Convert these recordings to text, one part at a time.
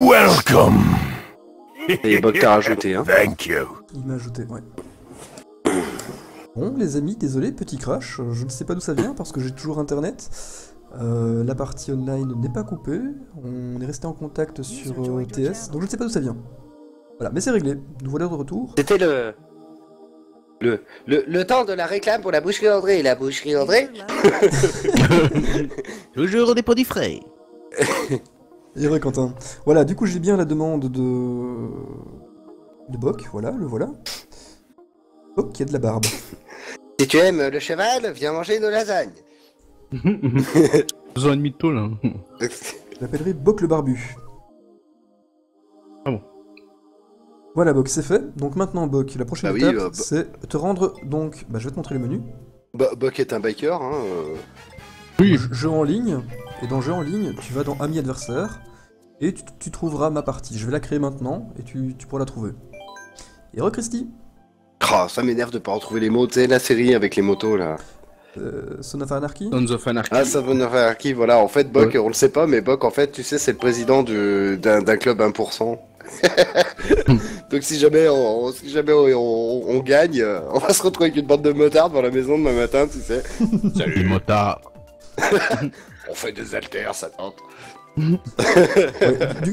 Welcome. Et Bug t'a rajouté, hein. Thank you. Il m'a ajouté, ouais. Bon, les amis, désolé, petit crash. Je ne sais pas d'où ça vient parce que j'ai toujours internet. La partie online n'est pas coupée. On est resté en contact sur TS, donc je ne sais pas d'où ça vient. Voilà, mais c'est réglé. Nous voilà de retour. C'était le temps de la réclame pour la boucherie André. La boucherie André. Toujours des produits frais. Et vrai, Quentin. Voilà, du coup, j'ai bien la demande de Boc. Voilà, le voilà. Boc qui a de la barbe. Si tu aimes le cheval, viens manger nos lasagnes. 2 ans et demi de taux là. Je l'appellerai Boc le barbu. Ah bon. Voilà, Boc, c'est fait. Donc maintenant, Boc, la prochaine Ah oui, étape, c'est te rendre. Donc, je vais te montrer le menu. Buck est un biker, hein. Oui. Jeu en ligne. Et dans jeu en ligne, tu vas dans Amis adversaires. Et tu trouveras ma partie. Je vais la créer maintenant et tu pourras la trouver. Et Christy. Oh, ça m'énerve de pas retrouver les mots. Tu sais, la série avec les motos là. Son of Anarchy. Sons of Anarchy. Ah, ça veut Anarchy, voilà. En fait, Buck, Ouais. on le sait pas, mais Buck, en fait, tu sais, c'est le président d'un club 1%. Donc si jamais on gagne, on va se retrouver avec une bande de motards devant la maison demain matin, tu sais. Salut motard. On fait des haltères, ça tente. Ouais,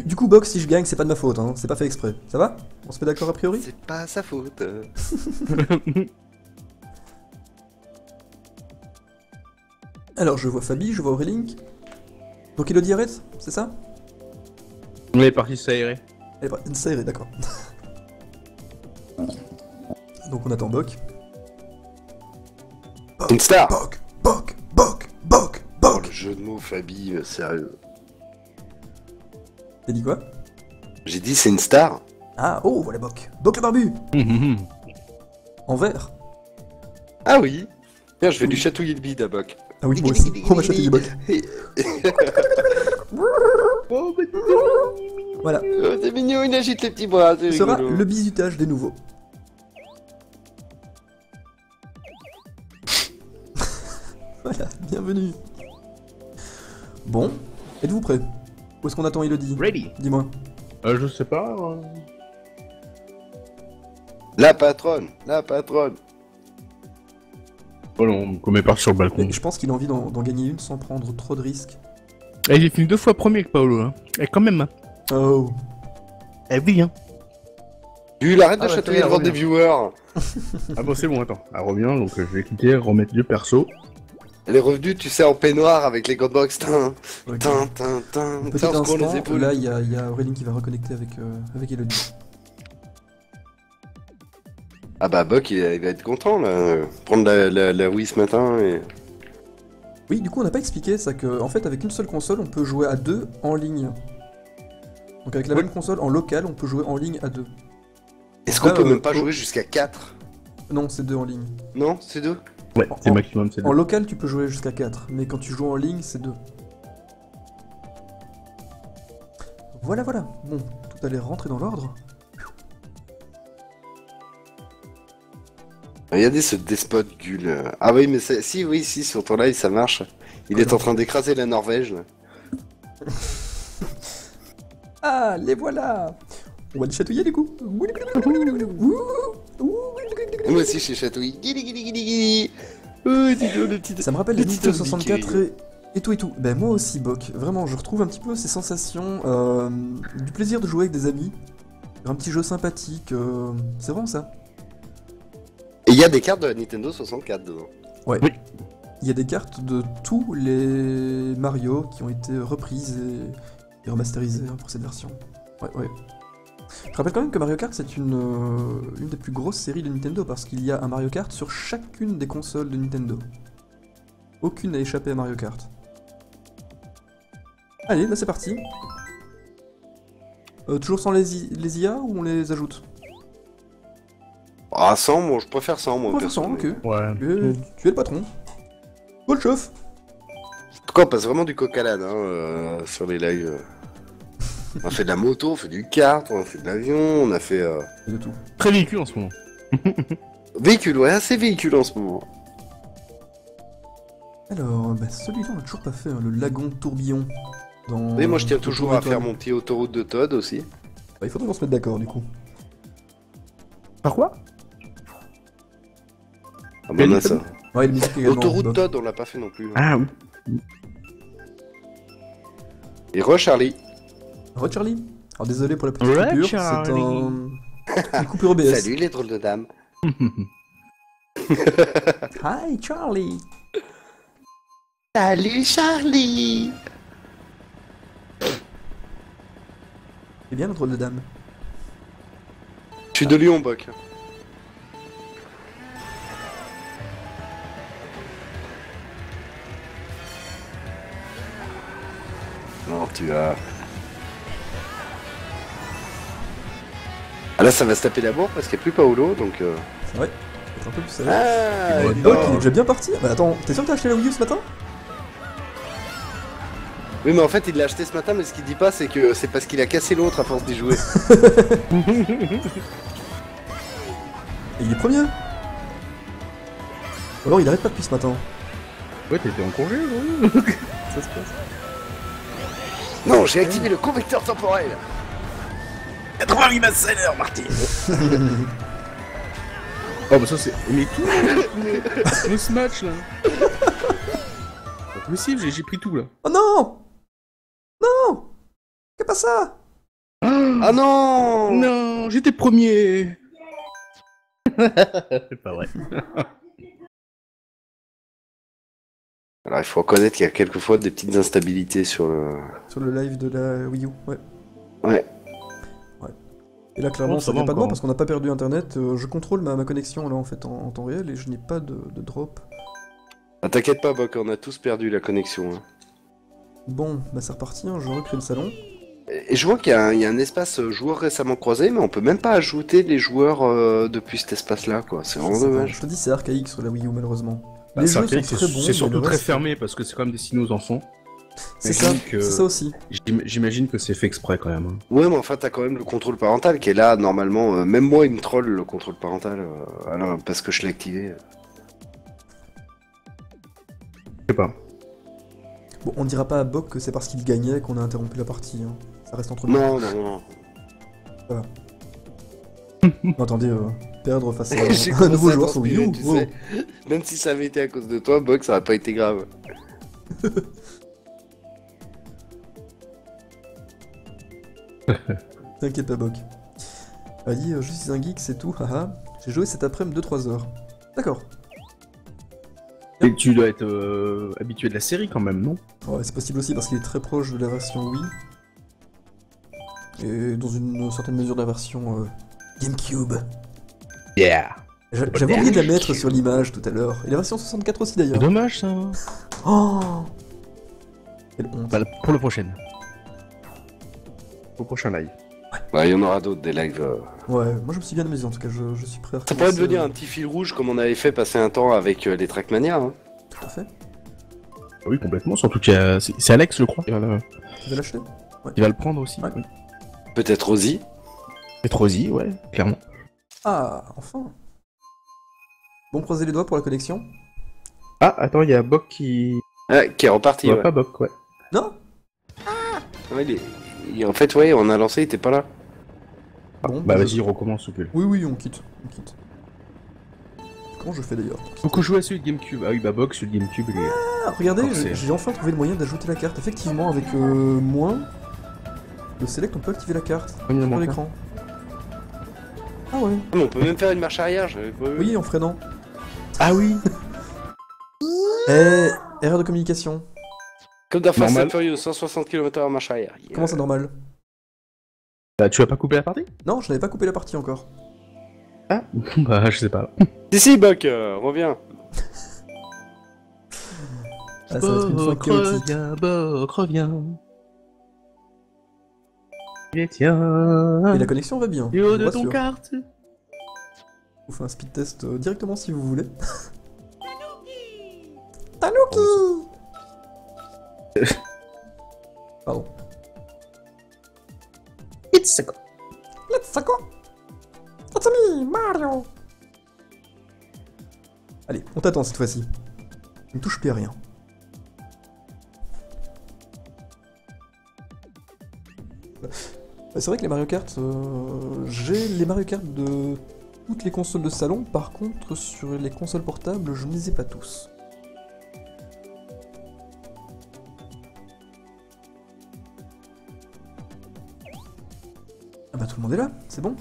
du coup, Boc, si je gagne, c'est pas de ma faute. Hein. C'est pas fait exprès. Ça va? On se met d'accord a priori? C'est pas sa faute. Alors, je vois Fabi, je vois Aurélink. Donc Elodie arrête, c'est ça? On est parti s'aérer. Elle est pas... Ça irait, d'accord. Donc on attend Boc. Une star. Boc, Boc, Boc, Boc, Oh, Boc. le jeu de mots, Fabi, sérieux. T'as dit quoi? J'ai dit c'est une star. Ah, oh, voilà Boc. Boc le barbu. En vert. Ah oui. Tiens, je vais lui chatouiller le bide à Buck. Ah oui, moi aussi. On va chatouiller Boc. Voilà. Oh, c'est mignon, il agite les petits bras, c'est Ce sera rigolo. le bisutage des nouveaux. Voilà, bienvenue. Bon, êtes-vous prêts? Où est-ce qu'on attend Elodie? Ready. Dis-moi. Je sais pas. La patronne, la patronne. Oh non, on est parti sur le balcon. Je pense qu'il a envie d'en gagner une sans prendre trop de risques. Eh, j'ai fini 2 fois premier avec Paolo. Hein. Et quand même. Hein. Oh. Eh oui, hein. Tu arrête de Ah, bah, chatouiller ça y est, devant des revient. viewers. Ah bon, c'est bon, attends. Elle revient, donc je vais quitter, remettre le perso. Elle est revenue, tu sais, en peignoir avec les codebox. Tin, Ok. tin, tin, tin. Petit On se court les instant, épaules. là il y a Aurélien qui va reconnecter avec Elodie. Ah bah Buck, il va être content là. Prendre la Wii ce matin et... Oui, du coup on n'a pas expliqué ça que en fait avec une seule console on peut jouer à 2 en ligne. Donc avec la même console en local on peut jouer en ligne à 2. Est-ce qu'on Là, peut même pas oh. jouer jusqu'à 4? Non, c'est 2 en ligne. Non, c'est 2? Ouais, c'est maximum, c'est En 2. local tu peux jouer jusqu'à 4, mais quand tu joues en ligne c'est 2. Voilà, voilà. Bon, tout allait rentrer dans l'ordre. Regardez ce despote Gull. Ah oui, mais si, sur ton live ça marche. Il est en train d'écraser la Norvège là. Ah, les voilà. On va les chatouiller du coup. Et moi aussi chez Chatouille. Guili, guili, guili, guili. Oh, c'est chaud, le petit... Ça me rappelle le les petit Nintendo Tom 64 Mickey. et tout et tout. Ben moi aussi, Boc. Vraiment, je retrouve un petit peu ces sensations du plaisir de jouer avec des amis. Un petit jeu sympathique. C'est vraiment ça. Et il y a des cartes de la Nintendo 64 dedans. Ouais. Oui. Il y a des cartes de tous les Mario qui ont été reprises et remasterisées hein, pour cette version. Ouais, ouais. Je rappelle quand même que Mario Kart c'est une des plus grosses séries de Nintendo parce qu'il y a un Mario Kart sur chacune des consoles de Nintendo. Aucune n'a échappé à Mario Kart. Allez, là c'est parti. Toujours sans les IA ou on les ajoute? Ah, 100, moi je préfère 100, moi. On va faire ça, perso, ok. mais- Ouais. Tu es le patron. Go le chef. En tout cas, on passe vraiment du coq à l'âne hein, sur les lives. On a fait de la moto, on fait du kart, on a fait de l'avion, on a fait... De tout. Très véhicule en ce moment. Véhicule, ouais, assez véhicule en ce moment. Alors, bah, celui-là on l'a toujours pas fait, hein, le lagon tourbillon. dans... Oui, moi je tiens dans toujours Tour à faire Étoile. mon petit autoroute de Todd aussi. Bah, il faudrait qu'on se mette d'accord, du coup. Par quoi? Ah bah mince. Téléphone Ouais, et la musique également. Autoroute Bob. Todd, on l'a pas fait non plus. Ah oui. Et Charlie. Re Charlie. Alors désolé pour la petite Re coupure, Charlie. c'est une coupure OBS. Salut les drôles de dames. Hi Charlie. Salut Charlie. C'est bien notre drôle de dame. Je suis de Lyon, Boc. Non, tu vas... Ah là, ça va se taper d'abord parce qu'il n'y a plus Paolo, donc... C'est vrai. Faut être un peu plus sérieux. Ah, Oh, dis donc, il est déjà bien parti. Bah attends, t'es sûr que t'as acheté la Wii U ce matin? Oui, mais en fait, il l'a acheté ce matin, mais ce qu'il dit pas, c'est que c'est parce qu'il a cassé l'autre à force d'y jouer. Et il est premier. Ou alors il arrête pas depuis ce matin. Ouais, t'étais en congé aujourd'hui. Ça se passe. Non, j'ai activé le convecteur temporel. 88 Massacre, Martin. Oh bah ça c'est... Mais tout le ce match là. Pas possible, j'ai pris tout là. Oh non. Non. Qu'est pas ça? Ah non. Non, j'étais premier. C'est pas vrai. Alors, il faut reconnaître qu'il y a quelquefois des petites instabilités sur le... Sur le live de la Wii U, ouais. Ouais. Et là, clairement, Bon, ça ça vient va pas de moi encore. parce qu'on n'a pas perdu internet. Je contrôle ma connexion là en fait en temps réel et je n'ai pas de drop. Ah, t'inquiète pas, Boc, on a tous perdu la connexion. Hein. Bon, bah c'est reparti, hein, je recrée le salon. Et je vois qu'il y a un espace joueurs récemment croisés, mais on peut même pas ajouter les joueurs depuis cet espace-là, quoi. C'est vraiment Je dommage. te dis, c'est archaïque sur la Wii U malheureusement. Bah, Les c'est jeux archaïque, sont très bons. c'est mais surtout le très reste, fermé parce que c'est quand même destiné aux enfants. C'est ça, J'imagine que- c'est ça aussi. J'imagine que c'est fait exprès quand même. Hein. Ouais, mais enfin, t'as quand même le contrôle parental qui est là, normalement. Même moi, il me troll le contrôle parental, alors, parce que je l'ai activé. Je sais pas. Bon, on dira pas à Bob que c'est parce qu'il gagnait qu'on a interrompu la partie. Hein. Ça reste entre nous. Non, non, non. Non, attendez, perdre face à J'ai un nouveau commencé à joueur sur Wii U. transpirer, tu sais. Même si ça avait été à cause de toi, Boc, ça aurait pas été grave. T'inquiète pas, Boc. Ali, je suis un geek, c'est tout, haha. J'ai joué cet après-midi 2-3 heures. D'accord. Et tu dois être habitué de la série quand même, non? Ouais, c'est possible aussi parce qu'il est très proche de la version Wii. Et dans une certaine mesure de la version GameCube. Yeah. J'avais oublié de la mettre sur l'image tout à l'heure. Et la version 64 aussi C'est d'ailleurs. dommage ça. Oh, quelle honte. Bah, pour le prochain. Au prochain live. Ouais, il y en aura d'autres, des lives. Ouais, moi je me suis bien amusé en tout cas, je suis prêt à Ça pourrait recommencer, devenir un petit fil rouge comme on avait fait passer un temps avec les Trackmania. Hein. Tout à fait. Ah oui, complètement. Surtout qu'il y a... C'est Alex, je crois, qui va Tu veux l'acheter? le prendre aussi. Ouais. Oui. Peut-être Rosie. Et Trozy, ouais, clairement. Ah, enfin. Bon, croisez les doigts pour la connexion. Ah, attends, il y a Bok qui... Qui est reparti. Ouais, Ouais. pas Bok, ouais. Non? Ouais, en fait, ouais, on a lancé, il était pas là. Bon, Bah je- vas-y, recommence, Ocul. Oui, oui, on quitte. On quitte. Comment je fais d'ailleurs? Faut que je joue à celui de GameCube. Ah oui, bah Bok, celui de GameCube, il est... Ah, regardez, Forcé. j'ai enfin trouvé le moyen d'ajouter la carte. Effectivement, avec moins le select, on peut activer la carte Il y en sur manque un. l'écran. Ah ouais. Ah, mais on peut même faire une marche arrière, j'avais pas vu. Oui, en freinant. Ah oui. Eh, erreur de communication. Comme dans Fast Normal. and Furious, 160 km/h marche arrière. Yeah. Comment c'est normal? Bah, tu vas pas couper la partie? Non, je n'avais pas coupé la partie encore. Ah, bah je sais pas. Si, Buck, reviens. Ah, ça va être une fin chaotique. reviens, Bok, reviens. Et tiens... Et la connexion va bien. Du je haut vous de ton rassure. carte. Je vous fais un speed test directement si vous voulez. Tanuki. Pardon. It's a go. Let's go. It's me, Mario. Allez, on t'attend cette fois-ci. Ne touche plus à rien. C'est vrai que les Mario Kart, j'ai les Mario Kart de toutes les consoles de salon, par contre sur les consoles portables, je ne les ai pas tous. Ah bah tout le monde est là, c'est bon.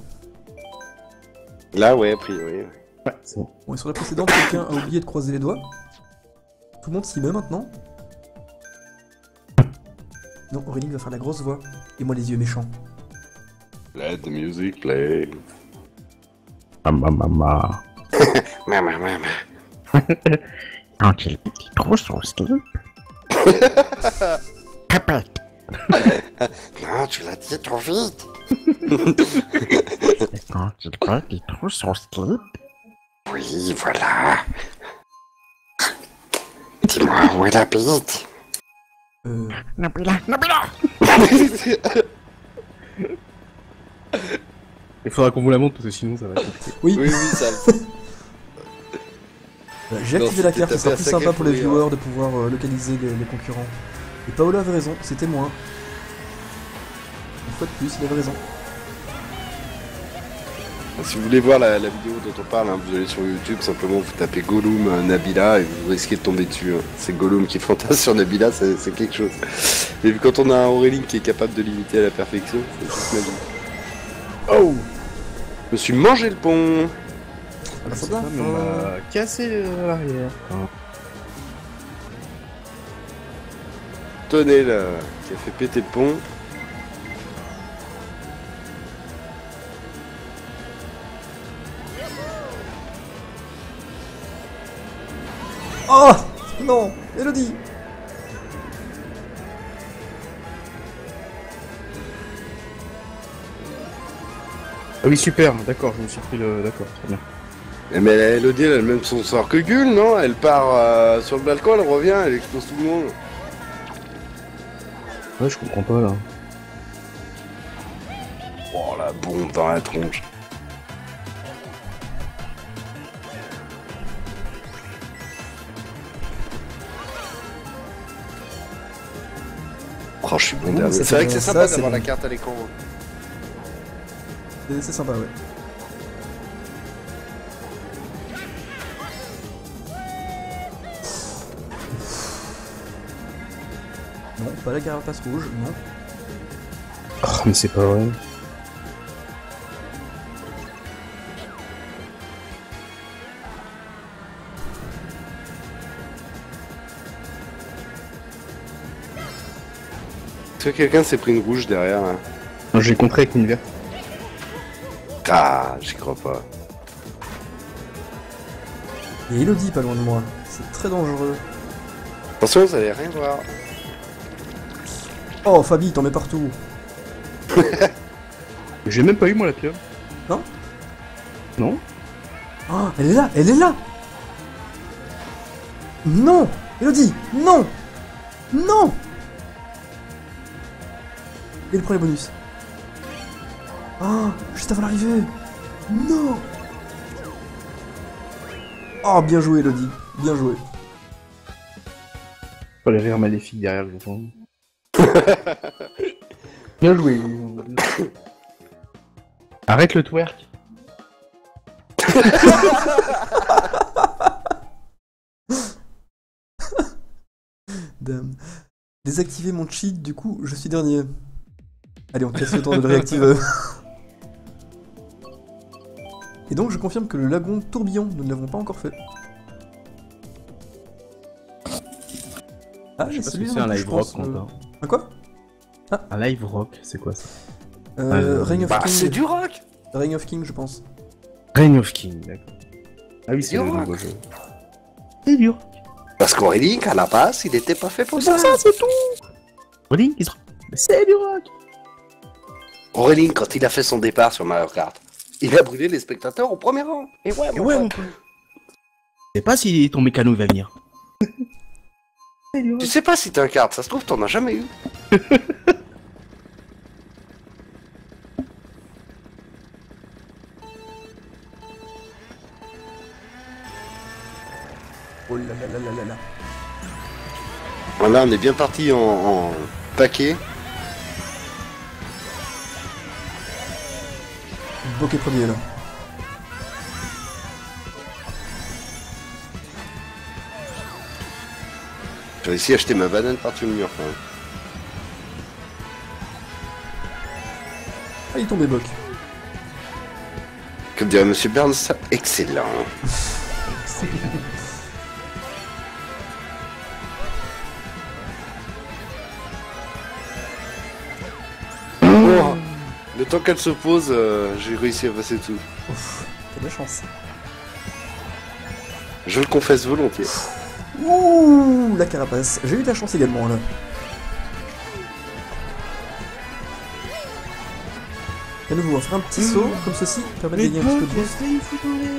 Là, ouais, a priori. Ouais, c'est bon. Bon, et sur la précédente, quelqu'un a oublié de croiser les doigts. Tout le monde s'y met maintenant. Non, Aurélie va faire la grosse voix. Et moi les yeux méchants. Let the music play. Maman. Maman, maman. Quand il dit trop son slip. Répète. Non, tu l'as dit trop vite. Quand il dit trop son slip. Oui, voilà. Dis-moi où est la bite. Nabila. Il faudra qu'on vous la montre parce que sinon ça va être compliqué. Oui, Oui, ça. j'ai Non, activé la c'était carte, ce sera tapé plus un sympa sacré pour les pourri, viewers de pouvoir localiser les concurrents. Et Paolo avait raison, c'était moi. Une fois de plus, il avait raison. Si vous voulez voir la vidéo dont on parle, hein, vous allez sur YouTube, simplement vous tapez Gollum Nabila et vous risquez de tomber dessus. Hein. C'est Gollum qui fantasme sur Nabila, c'est quelque chose. Et vu quand on a un Aurélie qui est capable de l'imiter à la perfection, c'est juste magique. Oh! Je me suis mangé le pont! Ah bah ça C'est va. pas, mais on va casser l'arrière. Tenez là, qui a fait péter le pont. Oh non, Elodie. Ah oui, super, d'accord, je me suis pris le. D'accord, très bien. Mais Elodie, elle a le même son sort que Gull, non? Elle part sur le balcon, elle revient, elle explose tout le monde. Ouais, je comprends pas là. Oh la bombe dans la tronche. Oh, je suis bon Ouh, dernier. ça C'est vrai fait que c'est bien, sympa ça, d'avoir c'est la bon. carte à l'écran. C'est sympa, ouais. Non, pas la carapace rouge, non. Oh, mais c'est pas vrai. Est-ce que quelqu'un s'est pris une rouge derrière là? Non, j'ai contré avec une verte. Ah, j'y crois pas. Et Elodie pas loin de moi. C'est très dangereux. Attention, vous allez rien voir. Oh, Fabi, t'en mets partout. J'ai même pas eu moi la pieuvre. Non? Non? Oh, elle est là, elle est là. Non, Elodie, non, non. Et le premier bonus. Oh, juste avant l'arrivée. Non. Oh, bien joué, Elodie, bien joué. Pas les rires maléfiques derrière, je pense. Bien joué. Arrête le twerk. Damn. Désactiver mon cheat, du coup, je suis dernier. Allez, on casse le temps de le réactiver. Et donc, je confirme que le lagon tourbillon, nous ne l'avons pas encore fait. Ah, Je sais pas ce que celui-là, c'est un je live pense, rock encore. Un quoi? Un live rock, c'est quoi ça? Reign of Bah, King. c'est du rock! Reign of King, je pense. Reign of King, d'accord. Ah oui, c'est du le rock. nouveau jeu. C'est dur. Parce qu'Aurélie, à la base, il était pas fait pour ça. c'est tout. Reading is... C'est du rock. Aurélie, quand il a fait son départ sur Mario Kart, il a brûlé les spectateurs au premier rang. Et ouais, Et ouais, mon pote. Je sais pas si ton mécano va venir. Tu sais pas si t'es un kart, ça se trouve, t'en as jamais eu. Oh là là là là là là. Voilà, on est bien parti en paquet. Bok est premier là. J'ai réussi à acheter ma banane par-dessus le mur quand même. Ah, il est tombé Bok. Comme dirait Monsieur Burns, ça, excellent. Oh, le temps qu'elle se pose, j'ai réussi à passer tout. Ouf, t'as de la chance. Je le confesse volontiers. Ouh, la carapace. J'ai eu de la chance également là. À nouveau, on va faire un petit saut comme ceci, permet de Mais gagner un petit peu de Bok, boost. il fout dans l'air.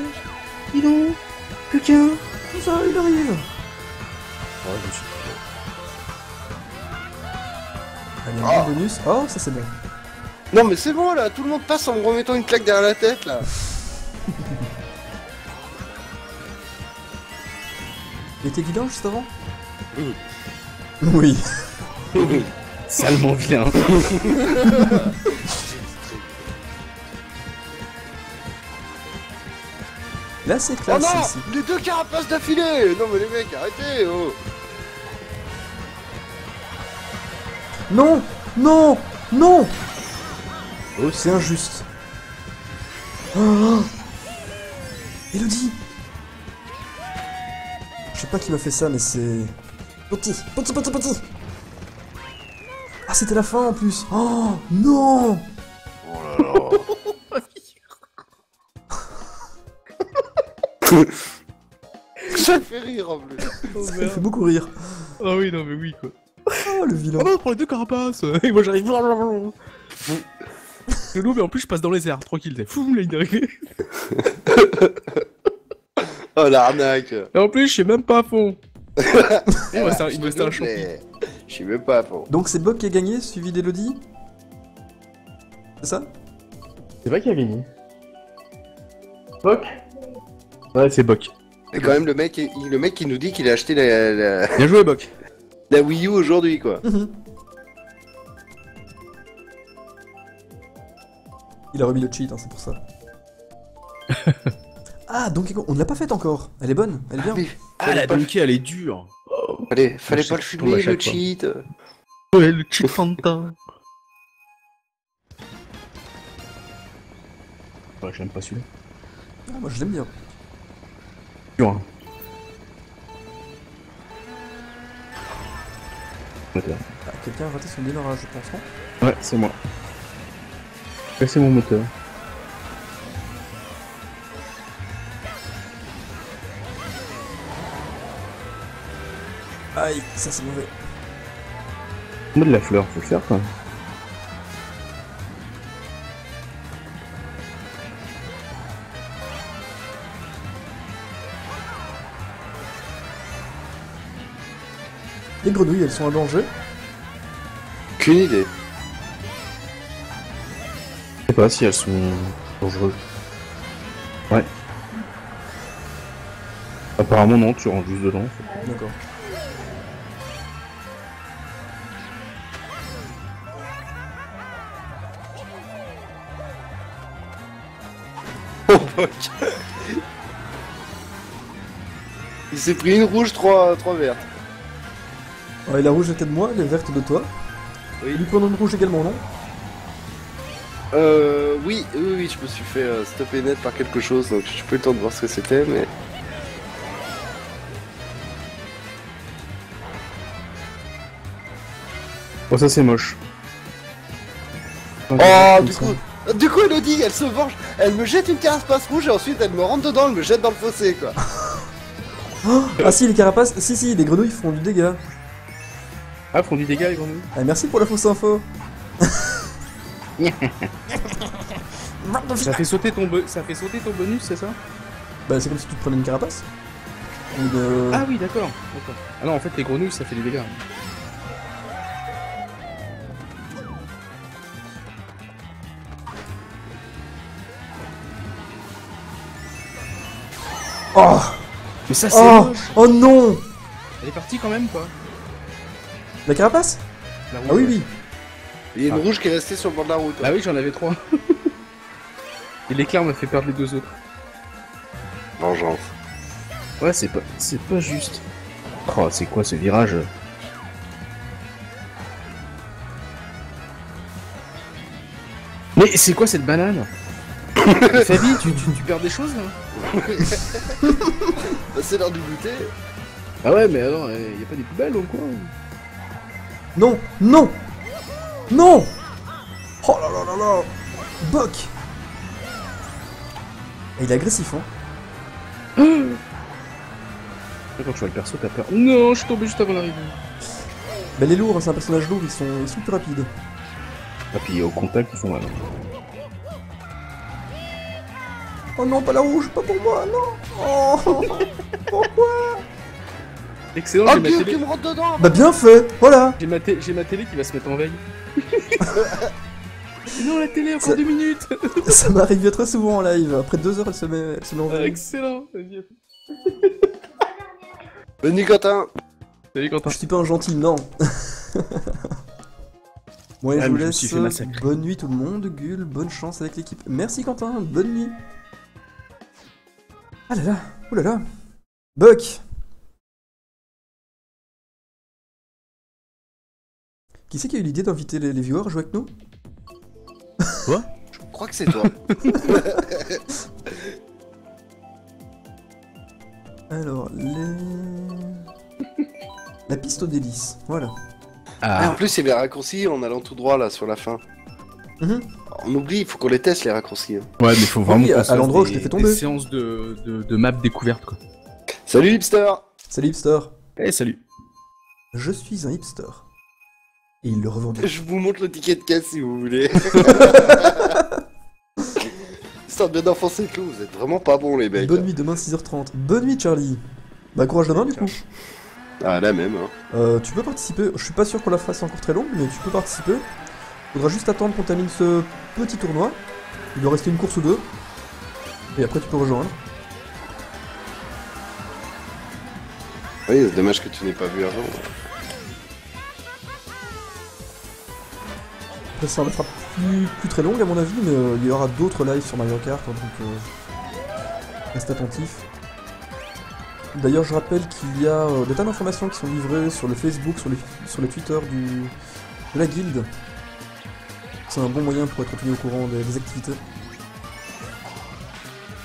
Dis donc. Putain. Ça, il arrive. Allez, un bon bonus. Oh, ça c'est bon. Non mais c'est bon là, tout le monde passe en me remettant une claque derrière la tête là. Il était évident juste avant? Oui. Salement vilain. Là c'est Oh classe non, ici. les deux carapaces d'affilée. Non mais les mecs, arrêtez oh. Non! Non! Non! Oh, c'est injuste. Oh. Elodie! Je sais pas qui m'a fait ça, mais c'est... Petit! Ah, c'était la fin en plus! Oh! Non! Oh là là. Ça me fait rire en plus. Ça me fait beaucoup rire. Ah oui, non mais oui quoi. Oh, le vilain. Oh non, prends les deux carapaces. Et moi j'arrive. Le loup, mais en plus je passe dans les airs, tranquille. Fou, là il est arrivé. Oh l'arnaque. Et en plus je suis même pas à fond. Il me restait un champion. Je suis même pas à fond. Donc c'est Bok qui a gagné, suivi d'Elodie? C'est ça? C'est pas qui a gagné. Bok. Ouais, c'est Bok. Et quand même le mec qui nous dit qu'il a acheté la Bien joué, Bok. Wii U aujourd'hui quoi. Il a remis le cheat, hein, c'est pour ça. Ah, Donkey Kong, on ne l'a pas faite encore. Elle est bonne, elle est bien. Mais Ah la Donkey elle est dure. fallait pas le Je tombe à fumer le chaque fois. cheat. Ouais, le cheat Fanta. Ouais, j'aime pas celui-là. Ah, moi je l'aime bien. Dur, hein. Moteur. Ah, quelqu'un a raté son démarrage, je pense, non? Ouais, c'est moi. Ouais, c'est mon moteur. Aïe, ça c'est mauvais. Moi de la fleur, faut le faire quand même. Les grenouilles, elles sont en danger. Aucune idée. Je sais pas si elles sont dangereuses. Ouais. Apparemment non, tu rentres juste dedans. En fait. D'accord. Oh fuck. Il s'est pris une rouge, trois vertes. Ouais, la rouge était de moi, les vertes de toi. Oui. Lui prenons une rouge également, non? Oui, je me suis fait stopper net par quelque chose, donc j'ai pas eu le temps de voir ce que c'était, mais... Oh ça c'est moche. Oh, du coup, Elodie, elle se venge. Elle me jette une carapace rouge et ensuite elle me rentre dedans, elle me jette dans le fossé, quoi. Ah si, les carapaces, si, les grenouilles font du dégât. Ah, font du dégât les grenouilles. Ah, merci pour la fausse info. Ça fait sauter ton bonus, c'est ça? Bah c'est comme si tu te prenais une carapace. Ou de... Ah oui, d'accord. Ah non, en fait les grenouilles ça fait des dégâts. Oh, Mais ça c'est oh, moche. oh non. Elle est partie quand même quoi. La carapace? La Ah oui, oui. Il y a une rouge qui est restée sur le bord de la route. Bah oui, j'en avais 3. Et l'éclair m'a fait perdre les deux autres. Vengeance. Ouais, c'est pas juste. Oh, c'est quoi ce virage? Mais c'est quoi cette banane? Fabi, tu perds des choses là? Bah, c'est l'heure du goûter. Ah ouais, mais alors, y a pas des poubelles ou quoi? Non, non, non. Oh là là là là. Buck. Et il est agressif, hein. Quand tu vois le perso, t'as peur. Non, je suis tombé juste avant l'arrivée. Bah les lourds, hein, c'est un personnage lourd, ils sont plus rapides. Ah, puis au contact, ils font mal. Oh non, pas la rouge, pas pour moi, non. Oh. Pourquoi? Excellent, Oh, j'ai ma Dieu, télé. qui me rentre dedans. Bah bien fait, voilà. J'ai ma télé qui va se mettre en veille. Non, la télé, encore Ça- 2 minutes. Ça m'arrive très souvent en live. Après 2 heures, elle se met en veille. Excellent. Vas-y. Bonne nuit, Quentin. Salut Quentin. Je suis pas un gentil, non. Bon, allez, Ah, je vous mais je me suis laisse. fait massacrer. Bonne nuit tout le monde, Gull, bonne chance avec l'équipe. Merci Quentin, bonne nuit. Ah là là, oh là là. Buck. Qui c'est qui a eu l'idée d'inviter les viewers à jouer avec nous? Je crois que c'est toi. Alors, la piste aux délices, voilà. Ah, en plus, il y a les raccourcis en allant tout droit là sur la fin. Mhm. On oublie, il faut qu'on les teste les raccourcis. Hein. Ouais, mais faut vraiment Oui, qu'on à se fasse l'endroit où je t'ai fait tomber. des séances de map découverte, quoi. Salut hipster. Salut hipster. Eh, salut. Je suis un hipster. Et il le revendique. Je vous montre le ticket de caisse si vous voulez. Histoire de bien enfoncer le clou, vous êtes vraiment pas bons les mecs. Bonne nuit demain 6h30. Bonne nuit Charlie. Bah courage demain du coup. Ah la même hein. Tu peux participer, je suis pas sûr qu'on la fasse encore très longue, mais tu peux participer. Faudra juste attendre qu'on termine ce petit tournoi. Il doit rester une course ou deux. Et après tu peux rejoindre. Oui, c'est dommage que tu n'aies pas vu avant. Après ça sera plus très longue à mon avis, mais il y aura d'autres lives sur Mario Kart, hein, donc reste attentif. D'ailleurs je rappelle qu'il y a des tas d'informations qui sont livrées sur le Facebook, sur les Twitter de la guilde. C'est un bon moyen pour être tenu au courant des activités.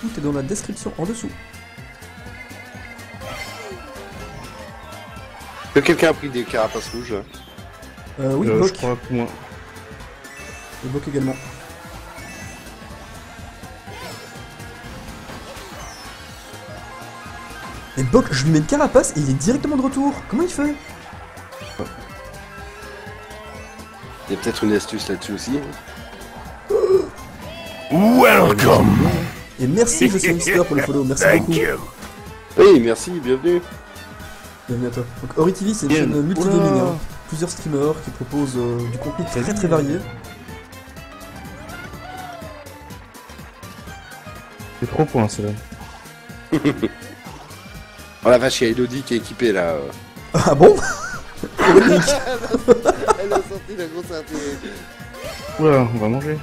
Tout est dans la description en dessous. Que quelqu'un a pris des carapaces rouges hein. Oui, Je Bok. crois que moi. Et Bok également. Et Bok, je lui mets une carapace et il est directement de retour. Comment il fait? Il y a peut-être une astuce là-dessus aussi. Hein. Welcome. Et merci, je suis hipster pour le follow. Merci beaucoup. Oui, merci, bienvenue. Bienvenue à toi. Donc Ori TV, c'est une Bien. chaîne multigaming. Oula. Hein. Plusieurs streamers qui proposent du contenu très varié. C'est trop pour un seul. Oh la vache, il y a Elodie qui est équipée là. Ah bon? Ironique. Elle a sorti la grosse artillerie. Oula, on va manger.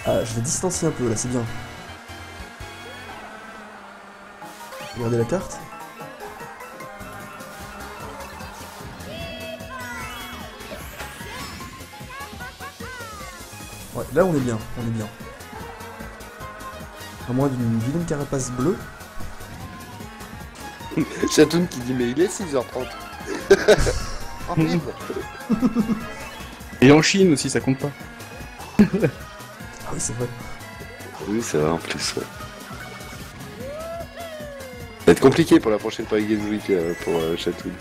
Ah, je vais distancier un peu là, c'est bien. Regardez la carte. Ouais, là on est bien, on est bien. À moins d'une vilaine carapace bleue. Chatoun qui dit mais il est 6h30. Oh merde. Et en Chine aussi, ça compte pas. Ah oui, c'est vrai. Oui, c'est vrai en plus. Ouais. Ça va être compliqué pour la prochaine Paris Games Week pour Chatoun.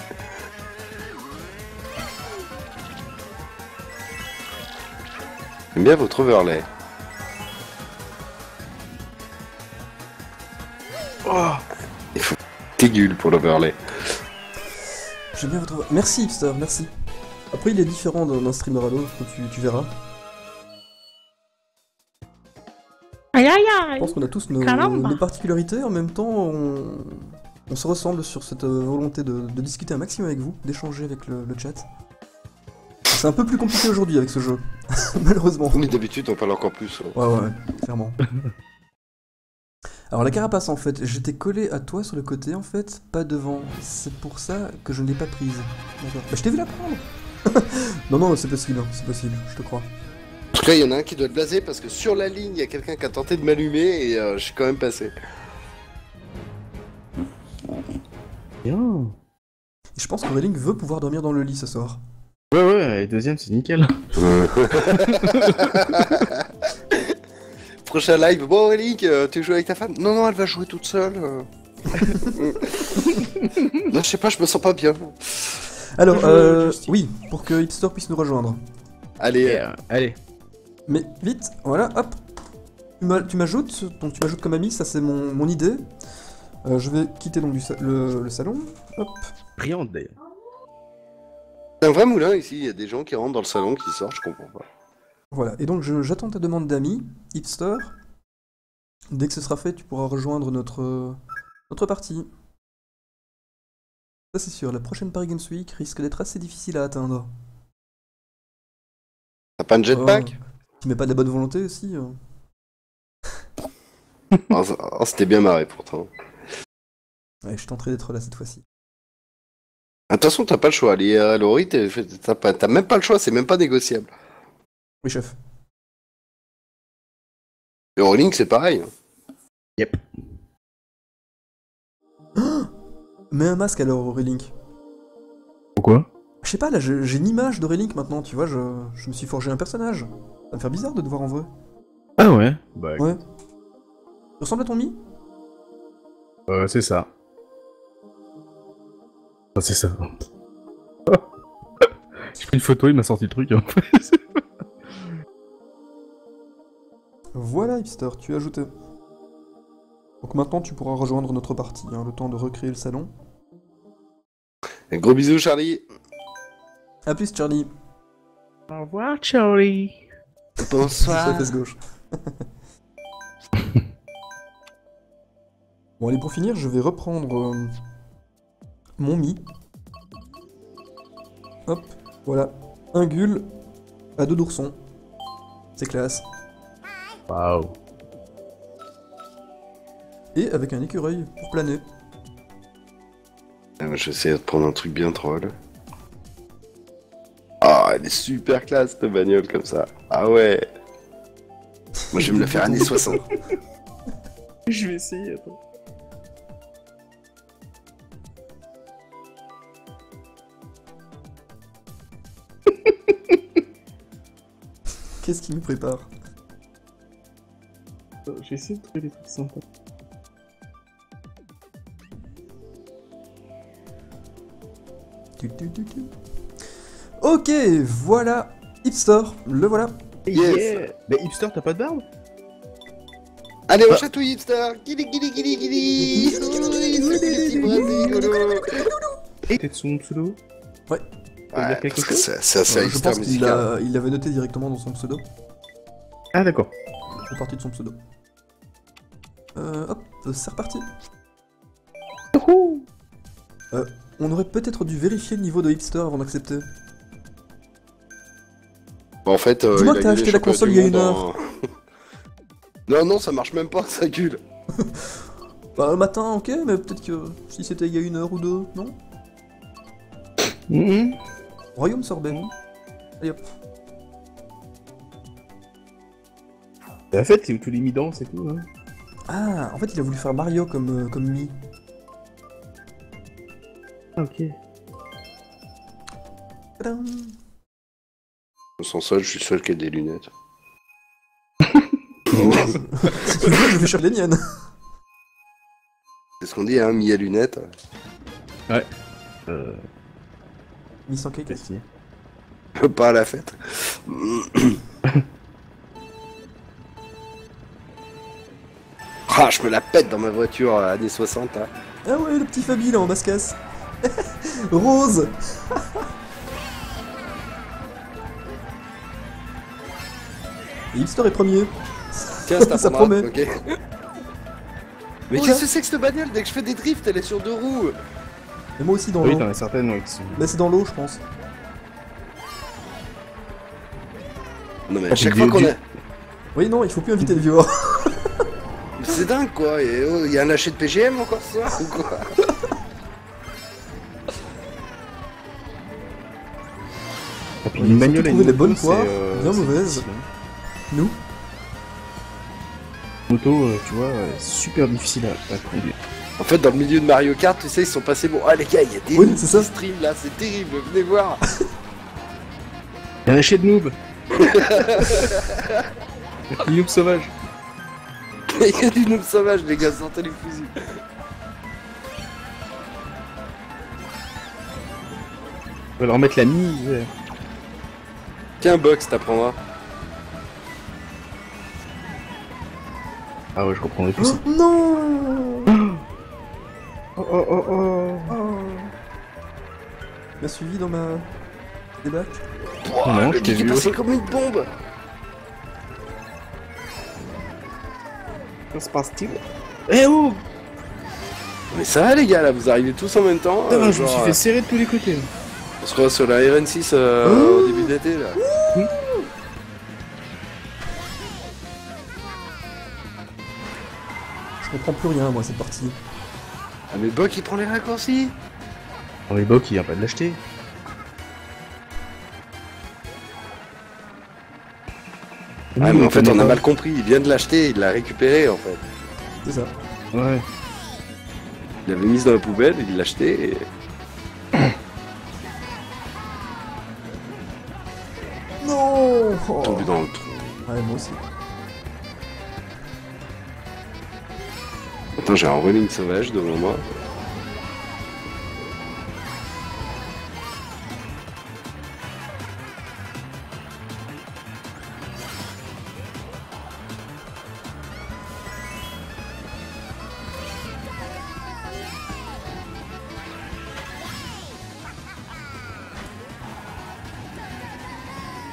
J'aime bien votre overlay. Oh, Tégule pour l'overlay. J'aime bien votre... Merci hipster, merci. Après il est différent d'un streamer à l'autre, tu verras. Aïe aïe Je aïe. pense qu'on a tous Caramba. nos particularités, en même temps On se ressemble sur cette volonté de discuter un maximum avec vous, d'échanger avec le chat. C'est un peu plus compliqué aujourd'hui avec ce jeu, malheureusement. Mais d'habitude, on parle encore plus. Ouais, clairement. Alors la carapace, en fait, j'étais collé à toi sur le côté, en fait, pas devant. C'est pour ça que je ne l'ai pas prise. D'accord. Bah, je t'ai vu la prendre. Non, c'est possible, je te crois. En tout cas, il y en a un qui doit être blasé parce que sur la ligne, il y a quelqu'un qui a tenté de m'allumer et je suis quand même passé. Bien. Et je pense que Relink veut pouvoir dormir dans le lit ce soir. Ouais, et deuxième, c'est nickel. Prochain live, bon Relic, tu joues avec ta femme? Non, elle va jouer toute seule. Non, je sais pas, je me sens pas bien. Alors, oui, pour que Hipster puisse nous rejoindre. Allez, Allez. Mais vite, voilà, hop. Tu m'ajoutes, donc tu m'ajoutes comme ami, ça c'est mon idée. Je vais quitter donc le salon. Hop. Brillante d'ailleurs. c'est un vrai moulin ici, il y a des gens qui rentrent dans le salon, qui sortent, je comprends pas. Voilà, et donc j'attends ta demande d'amis, Hipster. Dès que ce sera fait, tu pourras rejoindre notre partie. Ça c'est sûr, la prochaine Paris Games Week risque d'être assez difficile à atteindre. T'as pas un jetpack? Tu mets pas de la bonne volonté aussi Oh, c'était bien marré pourtant. Ouais, je tenterai d'être là cette fois-ci. De toute façon, t'as pas le choix. À Laurie, t'as même pas le choix, c'est même pas négociable. Oui, chef. Et Rolling, c'est pareil. Yep. Mets un masque alors, Aurélink. Pourquoi? Je sais pas, là, j'ai une image d'Aurélink maintenant, tu vois, je me suis forgé un personnage. Ça va me faire bizarre de te voir en vrai. Ah ouais? Bah, Ouais. Tu ressembles à ton mi? c'est ça. Ah, c'est ça. J'ai pris une photo, il m'a sorti le truc. Hein. Voilà, Hipster, tu es ajouté. Donc maintenant, tu pourras rejoindre notre partie, hein, le temps de recréer le salon. Un gros bisous, Charlie. A plus, Charlie. Au revoir, Charlie. Bonsoir. Ça fesse gauche. Bon, allez, pour finir, je vais reprendre mon mi. Hop, voilà. Un gueule à dos d'ourson. C'est classe. Waouh. Et avec un écureuil pour planer. Je vais essayer de prendre un truc bien troll. Ah, elle est super classe, cette bagnole comme ça. Ah ouais. Moi, je vais me la faire années 60. Je vais essayer, attends. Qu'est-ce qu'il nous prépare? J'ai essayé de trouver des trucs sympas. Ok, voilà. Hipster, le voilà. Yes. Yeah. Mais Hipster, t'as pas de barbe? Allez, on chatouille, hipster. Guili, guili, guili, guili. Et t'es de son pseudo? Ouais. Ouais, quelque parce que chose c'est assez Je hipster pense qu'il musical. l'avait noté directement dans son pseudo. Ah d'accord. C'est parti de son pseudo. Hop, c'est reparti. On aurait peut-être dû vérifier le niveau de Hipster avant d'accepter. Bon, en fait, Dis-moi il que t'as a acheté gagné la le championnat console du il y a une monde heure. Non, ça marche même pas, ça gueule. Bah, le matin, ok, mais peut-être que si c'était il y a une heure ou deux, non? Royaume sorbet. Allez hop. En fait, c'est où tous les mi-dents, c'est tout. Hein. Ah, en fait, il a voulu faire Mario comme Mi. Ok. Tadam. Sans ça, je suis seul qui a des lunettes. Si tu veux, je vais chercher les miennes. C'est ce qu'on dit, hein, mis à lunettes. Ouais. Mi sans cake. Merci. Pas à la fête. Ah, je me la pète dans ma voiture années 60. Hein. Ah ouais, le petit Fabi là en mascasse. Rose. Et Hipster est premier. Tiens, ça Ça prendra. promet. Ok. Mais Oula. qu'est-ce que c'est que cette bagnole? Dès que je fais des drifts, elle est sur 2 roues. Et moi aussi dans Oui, l'eau. t'en as certaines ouais, qui sont. Mais c'est dans l'eau, je pense. Non mais Ah, à chaque puis fois du- qu'on du- a... Oui, non, il faut plus inviter le viewers. C'est dingue quoi, il y a un lâcher de PGM encore ce soir ou quoi? Et puis Ouais, une faut bagnole trouver et les une bonnes moto, poires, c'est, bien c'est mauvaises. difficile, hein. Nous. Moto, tu vois, super difficile à conduire. En fait dans le milieu de Mario Kart, tu sais, ils sont passés bon. Ah les gars, il y a des Oui, noobs c'est ça. qui stream là, c'est terrible, venez voir. Il y a un lâcher de noob. Une noob sauvage. Il y a du noob sauvage les gars, sortez les fusils. On va leur mettre la mise. Tiens box, t'apprendras. Ah ouais, je comprendrais plus. Oh, non. Oh oh oh oh. Il m'a suivi dans ma débac. Ouah, Non, le je t'ai mec est vu. passé comme une bombe. Que se passe-t-il? Eh oh! Mais ça va les gars, là, vous arrivez tous en même temps. Putain, je me genre, suis fait serrer de tous les côtés. On se revoit sur la RN6 au début d'été là. Je comprends plus rien, moi, cette partie. Ah mais Boc il prend les raccourcis. Oh mais Bok il vient pas de l'acheter. Ah mais en fait on a mal. mal compris, il vient de l'acheter, il l'a récupéré en fait. C'est ça. Ouais. Il l'avait mise dans la poubelle, il l'a acheté et... Non. Oh. tombé dans le trou. Ouais, moi aussi. Attends, j'ai un running sauvage devant moi.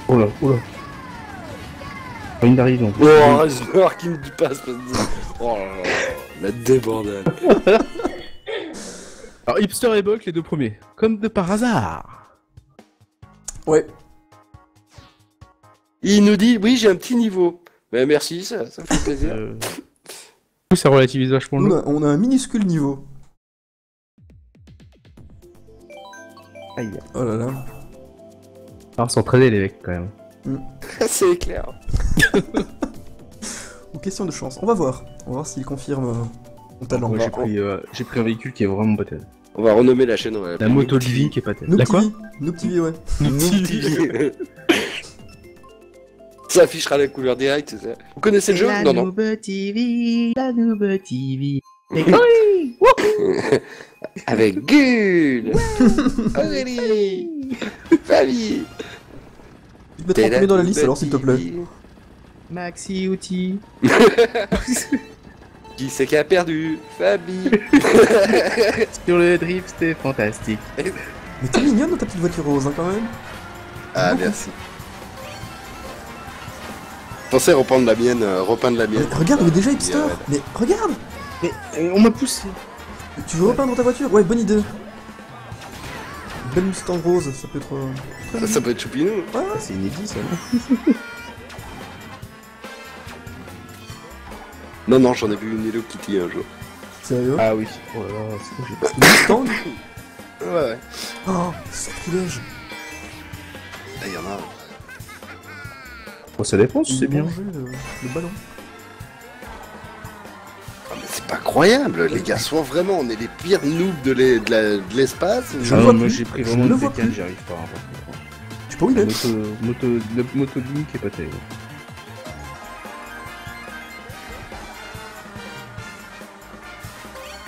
Oh là, oh là. Pas une d'arrive non plus. Oh, Zor qui me passe. Oh là là, la débandade. Alors Hipster et Bok les deux premiers. Comme de par hasard. Ouais. Il nous dit, oui j'ai un petit niveau. Mais merci, ça me fait plaisir. Du coup, ça relativise vachement le Nous, lot. on a un minuscule niveau. Aïe. Oh là là. Alors s'entraîner les mecs quand même. C'est clair. Une question de chance. On va voir. On va voir s'il confirme mon talent. Moi j'ai pris un véhicule qui est vraiment pas terrible. On va renommer la chaîne. On va La l'appeler moto de Noob vie qui est pas terrible. Noob La quoi? TV. Noob TV, ouais. Noob TV. Ça affichera la couleur directe, c'est ça. Vous connaissez le jeu? Non, non. TV, la Noob TV. Avec Gull, Aurélie, Fabi. Tu te mettras en premier dans la liste alors, s'il te plaît. Maxi Outil. Qui c'est qui a perdu? Fabi. Sur le drift, c'était fantastique. Mais t'es mignonne dans ta petite voiture rose, hein, quand même. Ah, merci. Pensez à reprendre la mienne, repeindre la mienne. Mais regarde, mais déjà hipster. Ouais. Mais regarde. Mais on m'a poussé. Tu veux repeindre ta voiture? Ouais, bonne idée. Une belle Mustang rose, ça peut être... Ça peut être choupinou. C'est inédit ça. Non, non, j'en ai vu une Hello Kitty un jour. Sérieux? Ah oui. Oh là là, c'est horrible. Une Mustang? Ouais, ouais. Oh, sacrilège. Ah, il y en a. Bon, ça dépend si c'est bien. Manger le ballon. Ah, mais c'est pas croyable, les gars. Soit vraiment, on est les pires noobs de l'espace. Je Ah le non, vois moi plus. j'ai pris Je vraiment le une vois bécane, plus. j'y arrive pas. Hein, Je sais pas où il la est. moto de Link est pas terrible.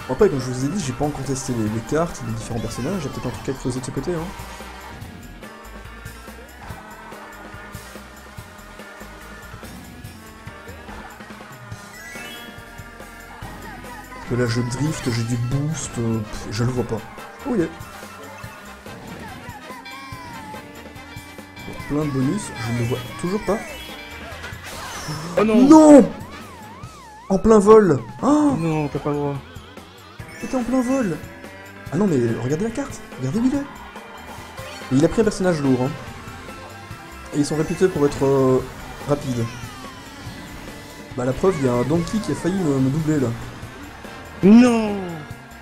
Après, comme je vous ai dit, j'ai pas encore testé les cartes, les différents personnages, il y a peut-être un truc à creuser de ce côté, hein. Parce que là, je drift, j'ai du boost, je le vois pas. Oh yeah. Plein de bonus, je ne le vois toujours pas. Oh non. Non. En plein vol. Oh, Non, t'as pas le droit. c'était en plein vol. Ah non, mais regardez la carte. Regardez où il est. Et il a pris un personnage lourd. Hein. Et ils sont réputés pour être rapides. Bah la preuve, il y a un Donkey qui a failli me doubler là. Non.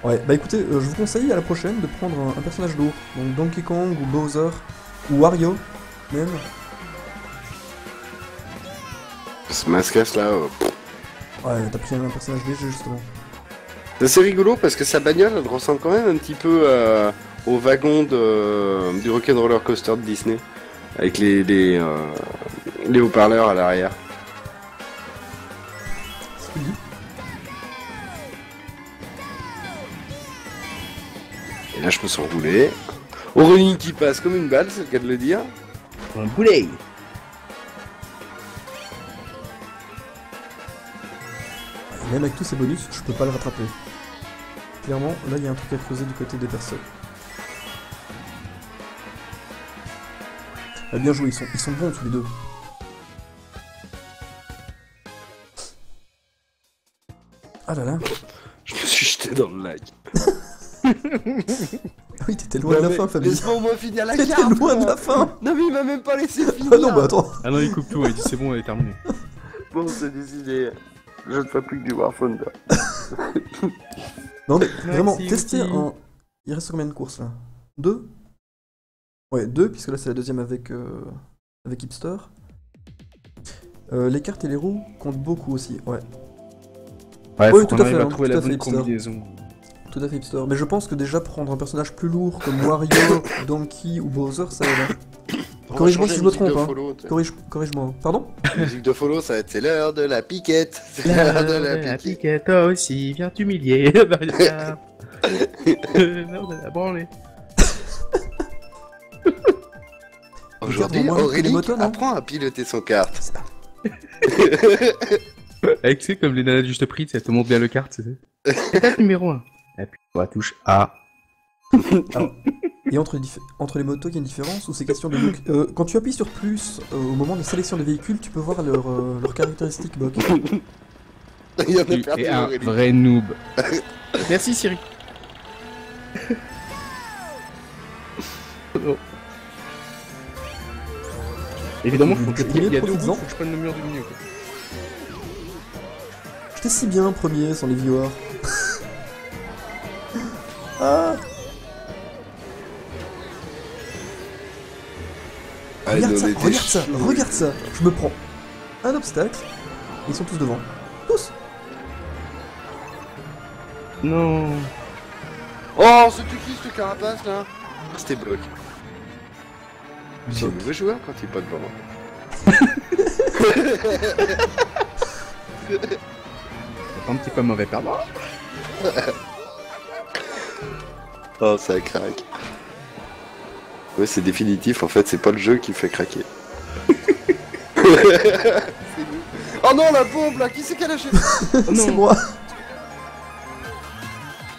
Ouais, bah écoutez, je vous conseille à la prochaine de prendre un personnage lourd. Donc Donkey Kong ou Bowser ou Wario même. Ce mascasse là. Ouais, t'as pris un personnage léger justement. C'est rigolo parce que sa bagnole elle ressemble quand même un petit peu au wagon du Rock'n'Roller Coaster de Disney. Avec les haut-parleurs à l'arrière. C'est ce qu'il dit. Et là je peux s'enrouler. Aurélie qui passe comme une balle, c'est le cas de le dire. Un boulet. Et même avec tous ces bonus, je peux pas le rattraper. Clairement, là il y a un truc à creuser du côté des personnes. Ah, bien joué, ils sont bons tous les deux. Ah là là. Je me suis jeté dans le lac. Ah oui, t'étais loin de la fin, Fabien. Laisse-moi au moins finir la T'étais carte. loin de quoi. la fin. Non mais il m'a même pas laissé finir. Ah non, bah attends. Ah non, il coupe tout, il dit c'est bon, elle est terminée. Bon, c'est décidé. Je ne fais plus que du War Thunder. Non mais vraiment, Merci, testez Wiki. un... Il reste combien de courses là 2 Ouais, 2, puisque là c'est la deuxième avec Hipster. Les cartes et les roues comptent beaucoup aussi, ouais. Ouais, Oui, faut tout qu'on à fait, arrive à hein, trouver tout la à fait, bonne hipster. combinaison. Tout à fait Hipster. Mais je pense que déjà prendre un personnage plus lourd comme Wario, Donkey ou Bowser, ça aide. Corrige-moi si je me trompe, hein. Corrige-moi. Pardon La musique de follow, ça va être c'est l'heure de la piquette. C'est l'heure de la piquette. toi aussi, viens t'humilier. L'heure de la branlée. Aujourd'hui, Regarde, au moins, les Aurélie motos, non apprend à piloter son kart. Avec, tu sais, comme les nanas juste prix, ça te montre bien le kart, tu sais. Étape numéro 1. Appuie sur la touche A. Et entre les motos, il y a une différence ou c'est question de look quand tu appuies sur plus au moment de sélection des véhicules, tu peux voir leurs caractéristiques, Bok. Il y en a Tu perdu, es un Aurélie. vrai noob. Merci, Siri. Oh. Évidemment, faut que il y a deux Profites-en. roues, faut que je prenne le mur du milieu. Quoi. J'étais si bien premier sans les viewers. Ah Allez, regarde ça, on était regarde ça, chou. regarde ça. Je me prends un obstacle. Ils sont tous devant. Tous. Non. Oh, c'était qui ce carapace là? C'était Bloc. C'est un mauvais joueur quand il est pas devant. C'est un petit peu mauvais perdant. Oh, ça craque. Ouais, c'est définitif, en fait, c'est pas le jeu qui fait craquer. C'est nous. Oh non, la bombe là, qui c'est qui a lâché? C'est moi.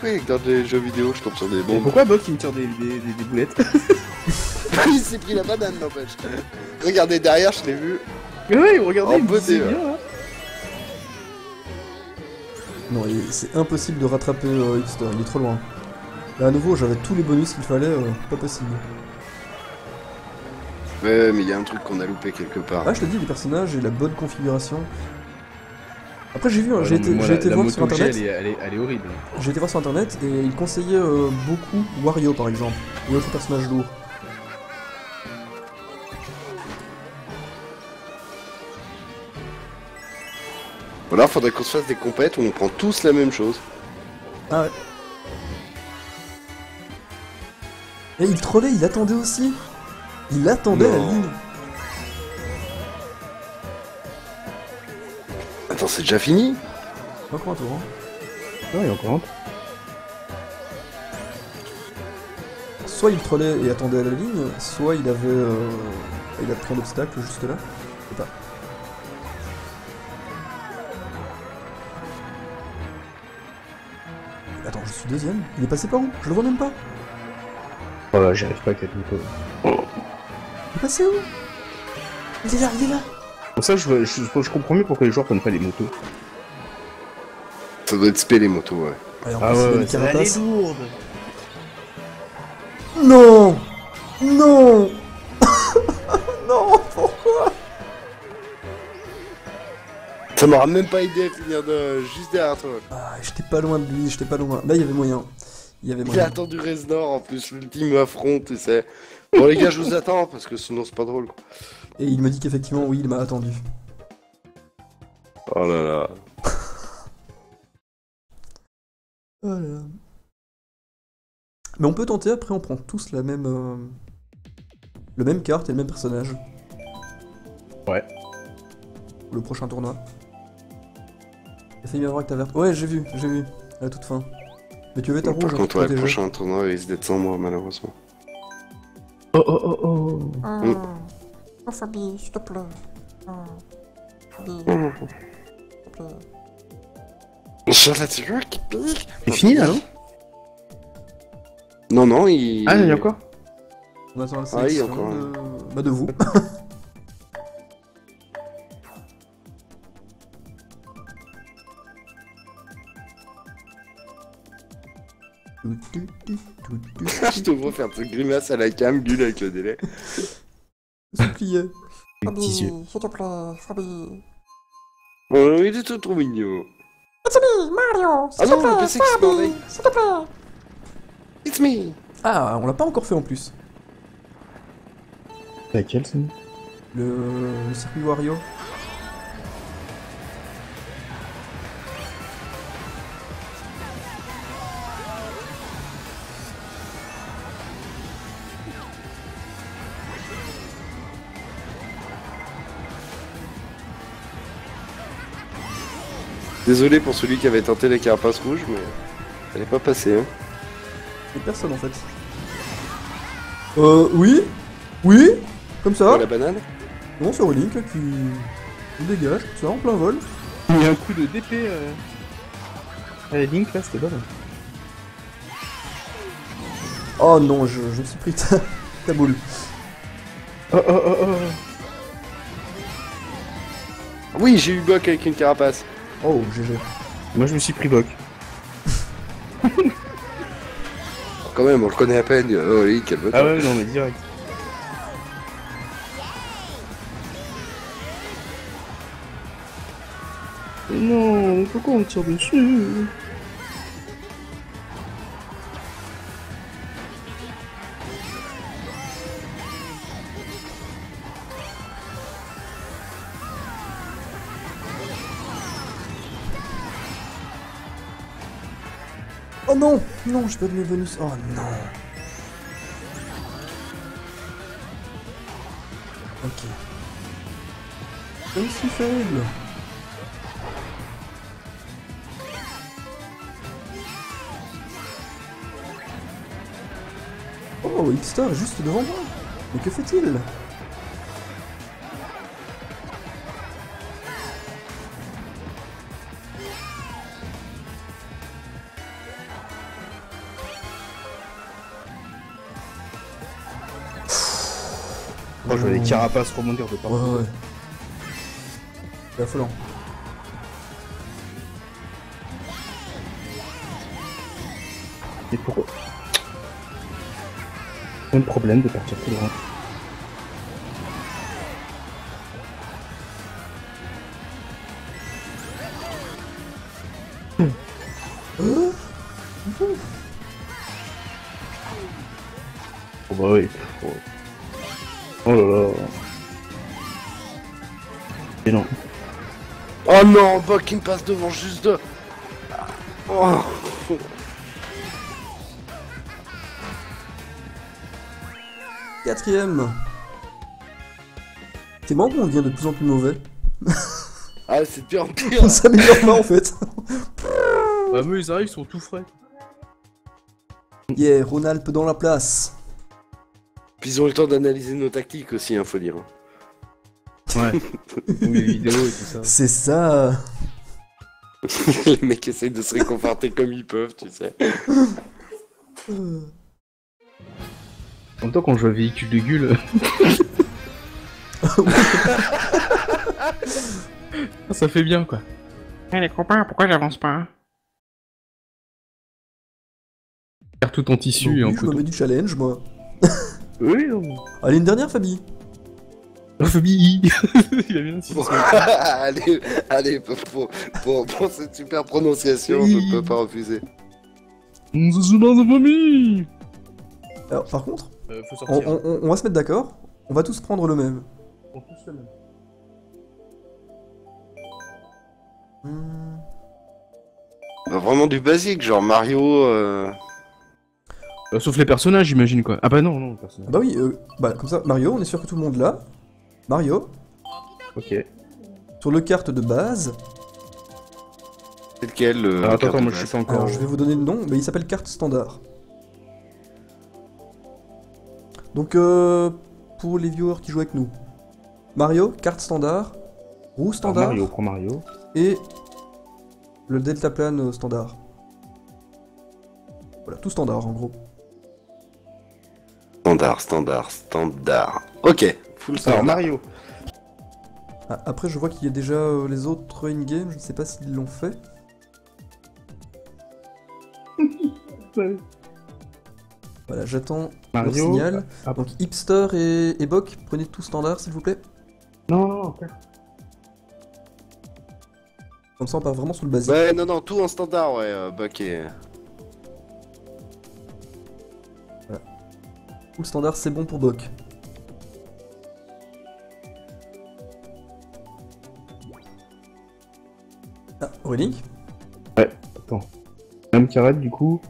Oui, dans des jeux vidéo, je tombe sur des Et bombes. pourquoi Buck il me tire des boulettes? Il s'est pris la banane, n'empêche. Regardez derrière, je l'ai vu. Ouais, regardez, En il me beauté, disait ouais. bien, hein. Non, c'est impossible de rattraper Hipster, il est trop loin. Là, à nouveau, j'avais tous les bonus qu'il fallait, pas possible. Ouais, mais il y a un truc qu'on a loupé quelque part. Ah, je te dis, les personnages et la bonne configuration. Après, j'ai vu, hein, Ouais, j'ai non, mais moi, été la voir moto sur que j'ai, internet. elle est horrible. J'ai été voir sur internet et il conseillait beaucoup Wario par exemple, et autres personnages lourds. Ou alors, faudrait qu'on se fasse des compètes où on prend tous la même chose. Ah ouais. Et il trollait, il attendait aussi. Il attendait la Non. ligne. Attends, c'est déjà fini? Encore un tour, hein. Ouais, il y a encore un. Soit il trollait et attendait à la ligne, soit il avait il a pris un obstacle juste là. Je sais pas. Attends, je suis deuxième. Il est passé par où? Je le vois même pas. Oh, j'y arrive pas avec cette moto. Il est passé où? Il est là, il est là. Pour ça, je comprends mieux pourquoi les joueurs prennent pas les motos. Ça doit être spé les motos, ouais. Allez, en Ah plus, il y a ouais, une ouais, ça va aller carapace. lourde. Non. Non. Non, pourquoi? Ça m'aura même pas aidé à finir juste derrière toi. Ah, j'étais pas loin de lui, j'étais pas loin. Là, il y avait moyen. Il y avait Il a moyen. attendu Reznor en plus, l'ultime affront, tu sais. Bon les gars, je vous attends parce que sinon c'est pas drôle. Quoi. Et il me dit qu'effectivement, oui, il m'a attendu. Oh là là. Oh là là. Mais on peut tenter, après on prend tous la même... le même carte et le même personnage. Ouais. Pour le prochain tournoi. T'as failli m'avoir avec ta verte. Ouais, j'ai vu, à la toute fin. Mais tu veux ta Bon, rouge, par hein, contre, tu ouais, le protéger. prochain tournoi risque d'être sans moi malheureusement. Oh oh oh oh. Oh, oh Fabi, s'il te plaît. Oh, Fabi, s'il te plaît. J'ai la tigre qui pique. C'est fini là, non? Non, non, il... Ah, il y a encore? On attend la Ah oui, sélection encore de... Bah, de vous. Je te vois faire cette grimace à la cam, Gul, avec le délai. Supplié. Les Fabi, petits yeux. s'il te plaît, Fabi. Oh, il est trop mignon. It's me, Mario, s'il Ah te non, le plaît, PC qui se mordait. Fabi, s'il te plaît. It's me. Ah, on l'a pas encore fait en plus. Laquelle, c'est? Le circuit Wario. Désolé pour celui qui avait tenté les carapaces rouges, mais elle est pas passée. Hein. Et personne en fait. Oui. Oui. Comme ça. Oh, la banane. Non, c'est Link qui dégage, comme ça, en plein vol. Il y a un coup de DP. Allez, Link là, c'était bon. Oh non, je me suis pris ta boule. Oh oh oh oh. Oui, j'ai eu Boc avec une carapace. Oh, GG. Moi je me suis pris Boc. Quand même, on le connaît à peine. Oh, oui, calme-toi. Ah ouais, non, mais direct. Mais non, pourquoi on me tire dessus? Oh non. Non, j'ai pas de mes bonus. Oh non. Ok. Comme si faible. Oh, Hipster est juste devant moi. Mais que fait-il? Oh, je vois les carapaces rebondir de partout. Ouais, ouais. C'est affolant. Mais pourquoi? Même problème de partir plus loin. Oh bah oui. Oh là là. Et non. Oh non, Boc qui me passe devant juste de... Oh. Quatrième. C'est marrant qu'on devient de plus en plus mauvais. Ah, c'est de pire en pire. On s'améliore pas en fait. Bah mais ils arrivent, ils sont tout frais. Yeah, Ronalp dans la place. Puis ils ont eu le temps d'analyser nos tactiques aussi, hein, faut dire. Ouais. Les vidéos et tout ça. C'est ça. Les mecs essayent de se réconforter comme ils peuvent, tu sais. En même temps, quand je vois véhicule de Gueule. Ça fait bien quoi. Eh les copains, pourquoi j'avance pas? Faire tout en tissu et en Oui, je me coton. mets du challenge, moi. Oui, non. Allez, une dernière, Fabi. Phoebe. Il a bien insisté. allez, pour cette super prononciation, je ne peux pas refuser. On se souvient de famille. Alors, par contre, Faut on, sortir. on va se mettre d'accord. On va tous prendre le même. Hmm. Bah, vraiment du basique, genre Mario. Sauf les personnages, j'imagine quoi. Ah bah non, non, les personnages. Bah oui, bah comme ça, Mario, on est sûr que tout le monde l'a. Mario, Ok. sur le carte de base. C'est lequel Alors, attends, carte moi de je base suis pas encore. Alors, je vais vous donner le nom, mais il s'appelle carte standard. Donc, pour les viewers qui jouent avec nous, Mario, carte standard, roue Alors, standard Mario, prends Mario. et le deltaplane standard. Voilà, tout standard en gros. Standard. Ok, full Alors, standard. Mario. Ah, après, je vois qu'il y a déjà les autres in-game, je ne sais pas s'ils l'ont fait. Voilà, j'attends leur Mario. signal. Ah, Donc, Hipster et Bok, prenez tout standard s'il vous plaît. Non, non, ok. Comme ça, on part vraiment sur le basique. Ouais, non, tout en standard, ouais, Buck et... Full standard, c'est bon pour Bok. Ah, Aurélink. Attends. Même carrette, du coup.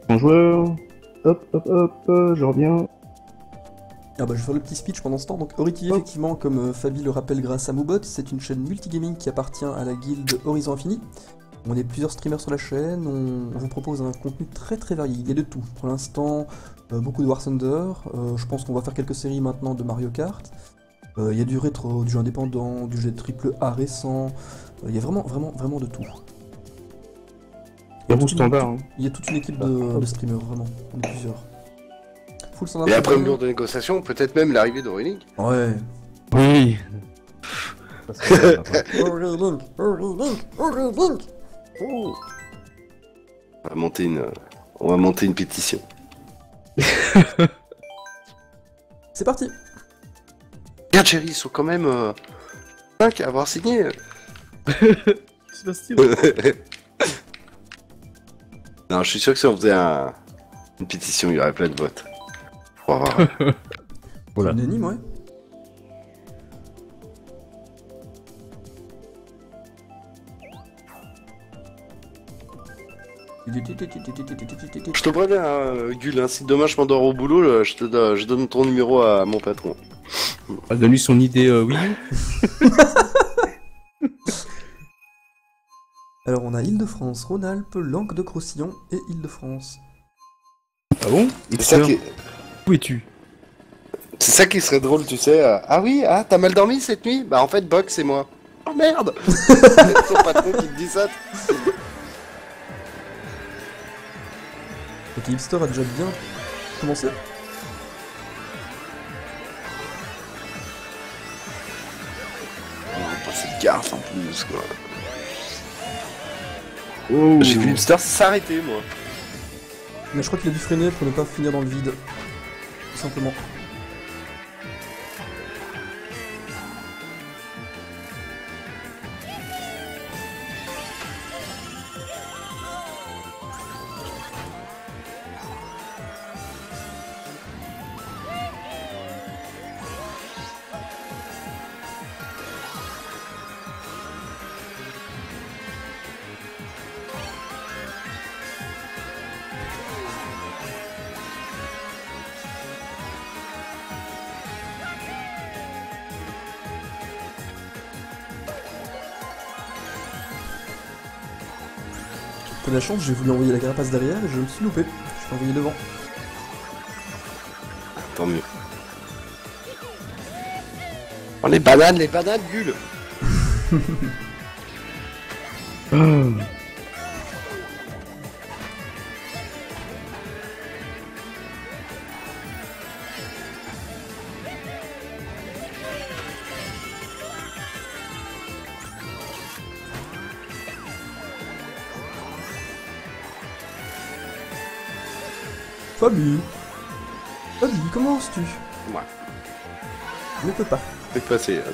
En joueur. Hop, je reviens. Ah bah je vais faire le petit speech pendant ce temps. Donc Oriti, effectivement, comme Fabi le rappelle grâce à Moobot, c'est une chaîne multigaming qui appartient à la guilde Horizon Infini. On est plusieurs streamers sur la chaîne, on vous propose un contenu très très varié, il y a de tout. Pour l'instant, beaucoup de War Thunder, je pense qu'on va faire quelques séries maintenant de Mario Kart. Il y a du rétro, du jeu indépendant, du jeu triple A récent, il y a vraiment de tout. Et roue standard. Hein. Il y a toute une équipe de streamers, vraiment, on est plusieurs. Full standard. Et après c'est le bon. mur de négociation, peut-être même l'arrivée d'Aurélink. Ouais. Oui. Aurélink. On va monter une pétition. C'est parti. Regarde, chérie, ils sont quand même 5 à avoir signé. C'est pas stylé. Non, je suis sûr que si on faisait une pétition, il y aurait plein de votes. Faut voir. Voilà. Unanime, ouais. Je te préviens, Gull, hein, si demain je m'endors au boulot, je donne ton numéro à mon patron. Ah, donne-lui son idée Wii U. Alors on a Île-de-France, Rhône-Alpes, Languedoc-Roussillon et Île-de-France. Ah bon C'est ça, Où es-tu? c'est ça qui serait drôle, tu sais. Ah oui, t'as mal dormi cette nuit? Bah en fait, Box, c'est moi. Oh merde. Ton patron qui te dit ça. Ok, Hipster a déjà bien commencé. Oh, pas cette carte en plus, quoi. Oh. J'ai vu Hipster s'arrêter, moi. Mais je crois qu'il a dû freiner pour ne pas finir dans le vide. Tout simplement. T'as de la chance, j'ai voulu envoyer la carapace derrière et je me suis loupé. Je l'ai envoyé devant. Tant mieux. Oh, les bananes, Gull. Fabi. Fabi, comment oses-tu? Ouais. Ne peux pas. C'est passé. Hein,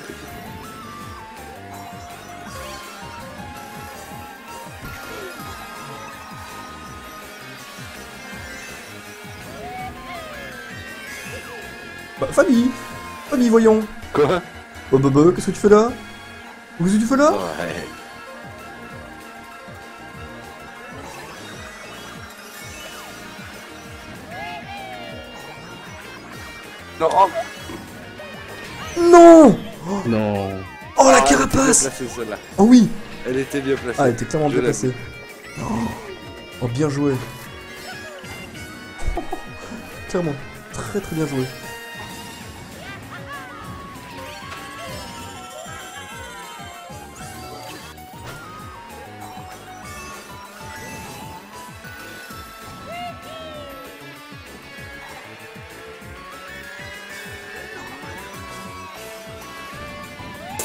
Bah, Fabi. Fabi, voyons. Quoi? Oh bah, qu'est-ce que tu fais là? Qu'est-ce que tu fais là? Ouais. Non, oh, Non! Non. Oh, la elle était bien carapace! placée, celle-là. Oh oui! Elle était bien placée. Ah, elle était clairement Je bien l'ai placée. Oh, bien joué. Clairement. Très très bien joué.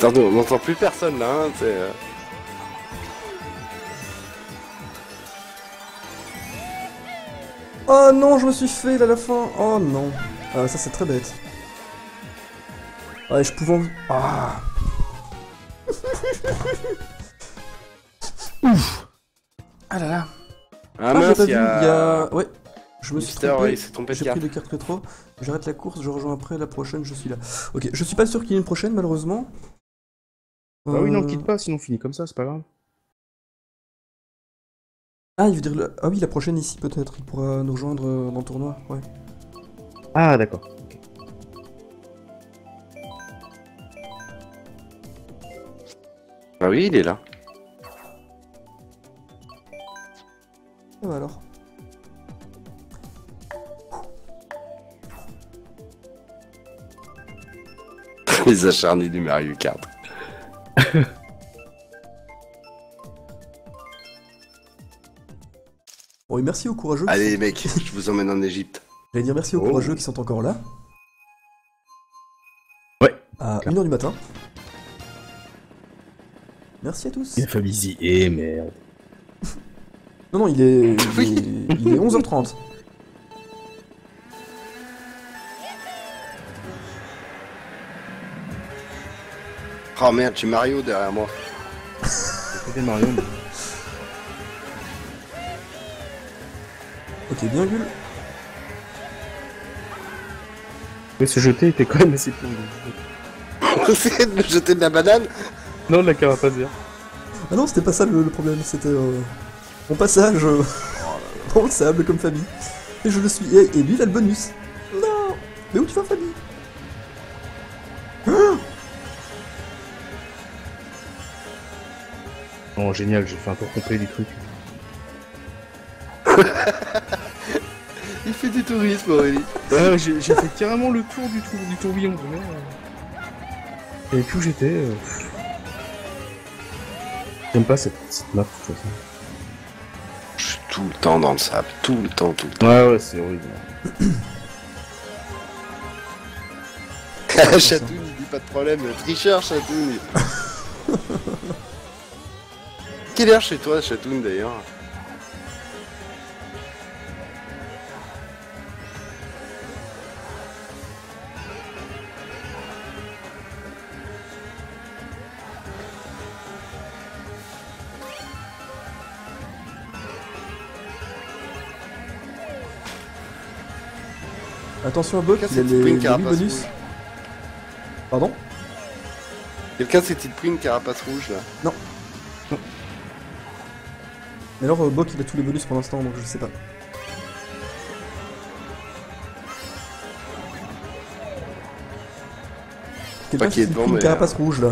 Attends, on n'entend plus personne là, hein, c'est... Oh non, je me suis fait à la fin. Oh non. Ah, ça c'est très bête. Ouais, je pouvais en... Ah. Ouf. Ah là là. Ah j'ai mince, pas il vu, y a... Ouais. Je me suis Mister, trompé. ouais, il s'est trompé de J'ai carte. pris les cartes rétro. J'arrête la course, je rejoins après la prochaine, je suis là. Ok, je suis pas sûr qu'il y ait une prochaine malheureusement. Bah oui, non, quitte pas, sinon on finit comme ça, c'est pas grave. Ah, il veut dire... Ah oui, la prochaine ici peut-être. Il pourra nous rejoindre dans le tournoi, ouais. Ah, d'accord. Ah oui, il est là. Ah bah alors. Les acharnés du Mario Kart. Bon, et merci aux courageux. Allez les mecs, je vous emmène en Égypte. J'allais dire merci aux Oh. courageux qui sont encore là. Ouais. À 1h du matin. Merci à tous. Il a fallu et merde. Non, non, il est 11h30. Oh merde, j'ai Mario derrière moi. C'était Mario, mais... Ok, bien Gul. Mais ce jeté était quand même assez pourri. C'est de me jeter de la banane. Non, de la carapace verte. Ah non, c'était pas ça le problème, c'était mon passage dans le sable comme Fabi. Et je le suis. Et lui, il a le bonus. Non. Mais où tu vas, Fabi? Oh, génial, j'ai fait un tour complet du truc. Il fait du tourisme, Aurélie. Ouais, j'ai fait carrément le tour du tourbillon. Et puis où j'étais... J'aime pas cette map, de toute façon. Je suis tout le temps dans le sable, tout le temps. Ouais, c'est horrible. Chatoun, il dit pas de problème, tricheur Chatoun. Quelle heure chez toi, Chatoun, d'ailleurs? Attention à Buck, Quelqu'un il a s'est pris une 8 carapace bonus. rouge. Pardon? Quelqu'un s'est-il pris une carapace rouge, là? Non. Mais alors, Buck, il a tous les bonus pour l'instant, donc je sais pas. Quelqu'un qui est s'est devant, pris une mais, carapace rouge, là.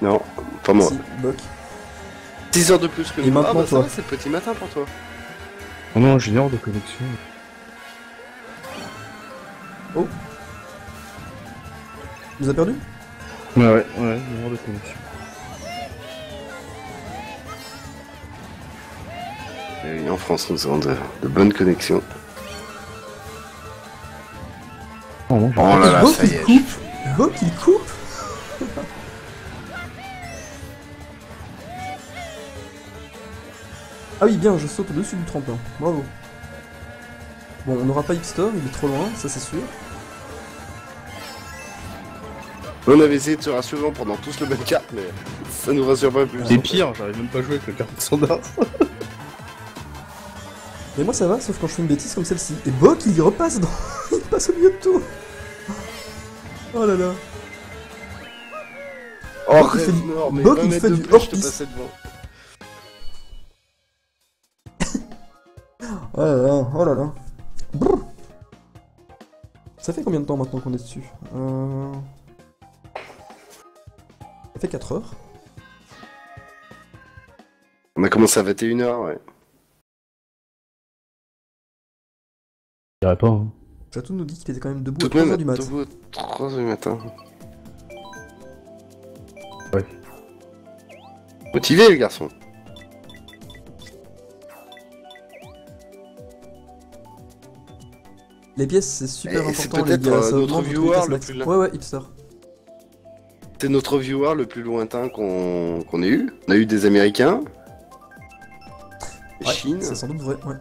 Non, pas moi. Si, Buck. 6 heures de plus que Et nous. maintenant, Ah bah ça toi. va, c'est le petit matin pour toi. Oh non, j'ai une heure de connexion. Oh. Tu nous as perdu? Ouais, une heure de connexion. Et oui, en France, nous avons de bonnes connexions. Oh non, j'ai... Oh là là, Buck, ça y il est. coupe. Buck, il coupe. Ah oui, bien, je saute au-dessus du tremplin. Bravo. Bon, on n'aura pas Hipster, il est trop loin, ça c'est sûr. On avait essayé de se rassurer pendant tous le même carte, mais ça nous rassure pas plus. C'est pire, j'arrive même pas à jouer avec le carte standard. Mais moi ça va, sauf quand je fais une bêtise comme celle-ci. Et Bok, il y repasse dans... il passe au milieu de tout. Oh là là. Oh, Bok, il fait du- Reznor, mais Bok, 20 il mètres fait de du plus, je te hors-piste. passais devant. Oh là là, oh là là. Brrr. Ça fait combien de temps maintenant qu'on est dessus Ça fait 4 heures. On a commencé à 21h, ouais. Je dirais pas. Hein. Chatou nous dit qu'il était quand même debout Tout à de 3 même, heures du mat. debout à 3h du matin. Ouais. Motivé, le garçon. Les pièces, c'est super Et c'est important, les peut-être, gars. Ça notre augmente votre viewer vitesse le max. plus là. Ouais, ouais, Hipster. C'est notre viewer le plus lointain qu'on ait eu. On a eu des Américains. Des Ouais, Chine. c'est sans doute vrai, ouais.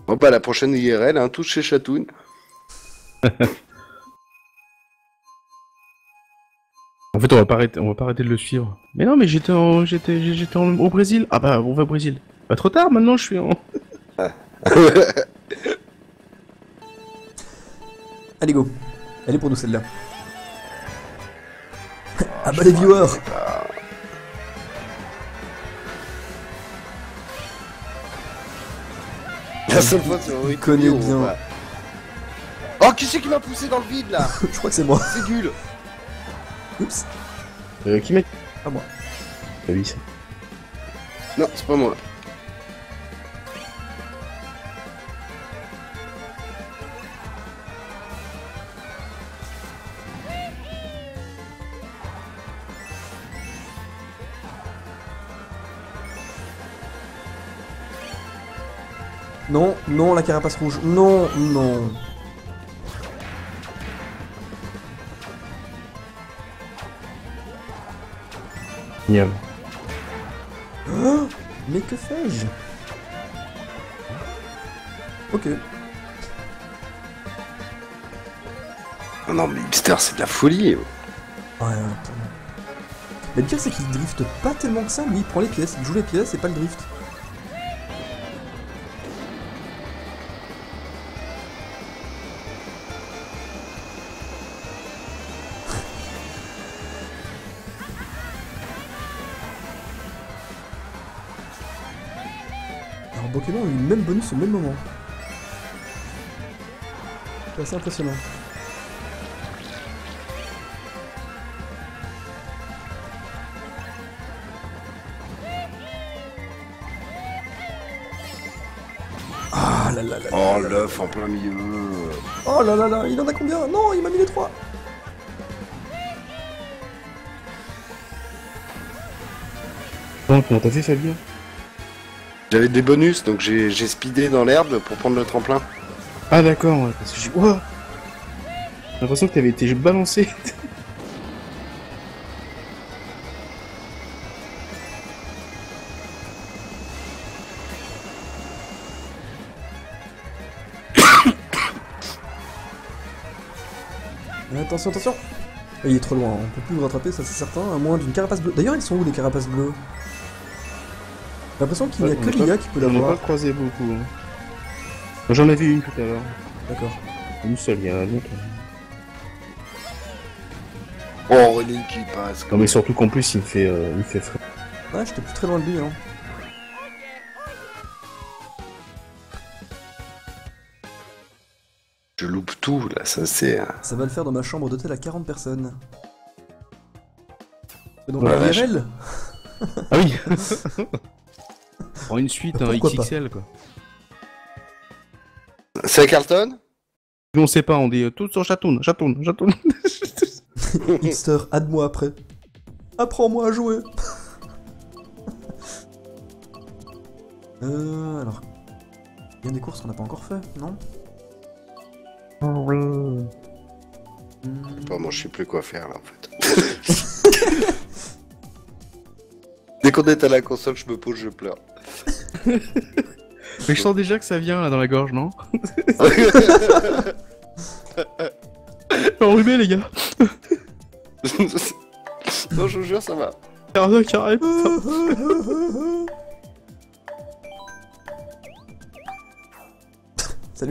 Bon bah la prochaine IRL, hein, tous chez Chatoun. En fait, on va pas arrêter de le suivre. Mais non, mais j'étais au Brésil. Ah bah, on va au Brésil. Pas trop tard, maintenant je suis en... Allez, go. Elle est pour nous, celle-là. Ah bah les viewers. La seule fois sur Wii connaît on bien. va- Oh, qui c'est qui m'a poussé dans le vide là? Je crois que c'est moi. C'est nul. Oups. Qui met Pas moi. Ah oui, c'est... Non, c'est pas moi. Non, non, la carapace rouge. Non, non. Génial. Oh, mais que fais-je? Ok. Oh non, mais Hipster, c'est de la folie. Ouais, attends. Mais le pire, c'est qu'il drifte pas tellement que ça. Lui, il prend les pièces, il joue les pièces et pas le drift. Alors, Pokémon a eu le même bonus au même moment. C'est assez impressionnant. Ah là là là. Oh, l'œuf en plein milieu. Oh là là là, il en a combien? Non, il m'a mis les 3. Comment t'as fait, Fabien? J'avais des bonus, donc j'ai speedé dans l'herbe pour prendre le tremplin. Ah d'accord, ouais, parce que j'ai... Ouah, j'ai l'impression que t'avais été balancé. Attention, attention. Il est trop loin, on peut plus le rattraper, ça c'est certain, à moins d'une carapace bleue. D'ailleurs, ils sont où les carapaces bleues? J'ai l'impression qu'il n'y a que l'IA qui peut J'en ai l'avoir. pas croisé beaucoup. Hein. J'en avais une tout à l'heure. D'accord. Une seule, il y en a une autre. Oh, René qui passe. Non mais surtout qu'en plus il me fait frais. Ouais, j'étais plus très loin de lui, hein. Je loupe tout là, ça c'est. Ça va le faire dans ma chambre d'hôtel à 40 personnes. Et donc, Oh la la vache. IRL. Ah oui. Prends une suite, un Pourquoi pas. XXL quoi. C'est à Carlton? Nous on sait pas, on dit tout sur Chatoun. Hipster, aide-moi après. Apprends-moi à jouer. Alors. Il y a des courses qu'on n'a pas encore fait, non? Bon, moi je sais plus quoi faire là en fait. qu'on est à la console, je me pose, je pleure. Mais je sens déjà que ça vient là dans la gorge, non? Enrhumé les gars. Non, je vous jure, ça va. Carré.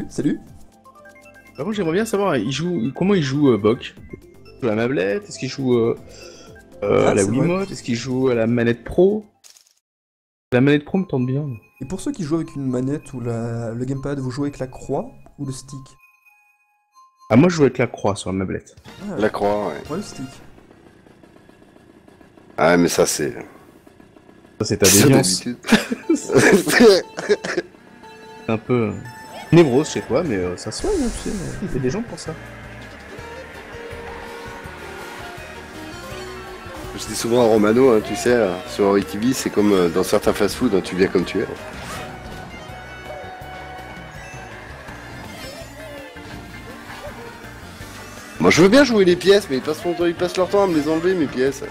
Salut. Par contre, j'aimerais bien savoir, comment il joue Bok? Il joue à la tablette? Est-ce qu'il joue à la c'est vrai. Wiimote? Est-ce qu'il joue à la manette pro? La manette pro me tente bien. Et pour ceux qui jouent avec une manette ou le gamepad, vous jouez avec la croix ou le stick? Ah, moi je joue avec la croix sur la tablette. Ah, La croix, ouais. ouais, le stick. Ah, mais ça, c'est... Ça, c'est ta c'est déviance. d'habitude. C'est un peu névrose chez toi, mais ça se soigne, hein, tu sais. Il y a des gens pour ça. Je dis souvent à Romano, hein, tu sais, sur Ori TV, c'est comme dans certains fast-food, hein, tu viens comme tu es. Moi, je veux bien jouer les pièces, mais ils passent leur temps à me les enlever, mes pièces.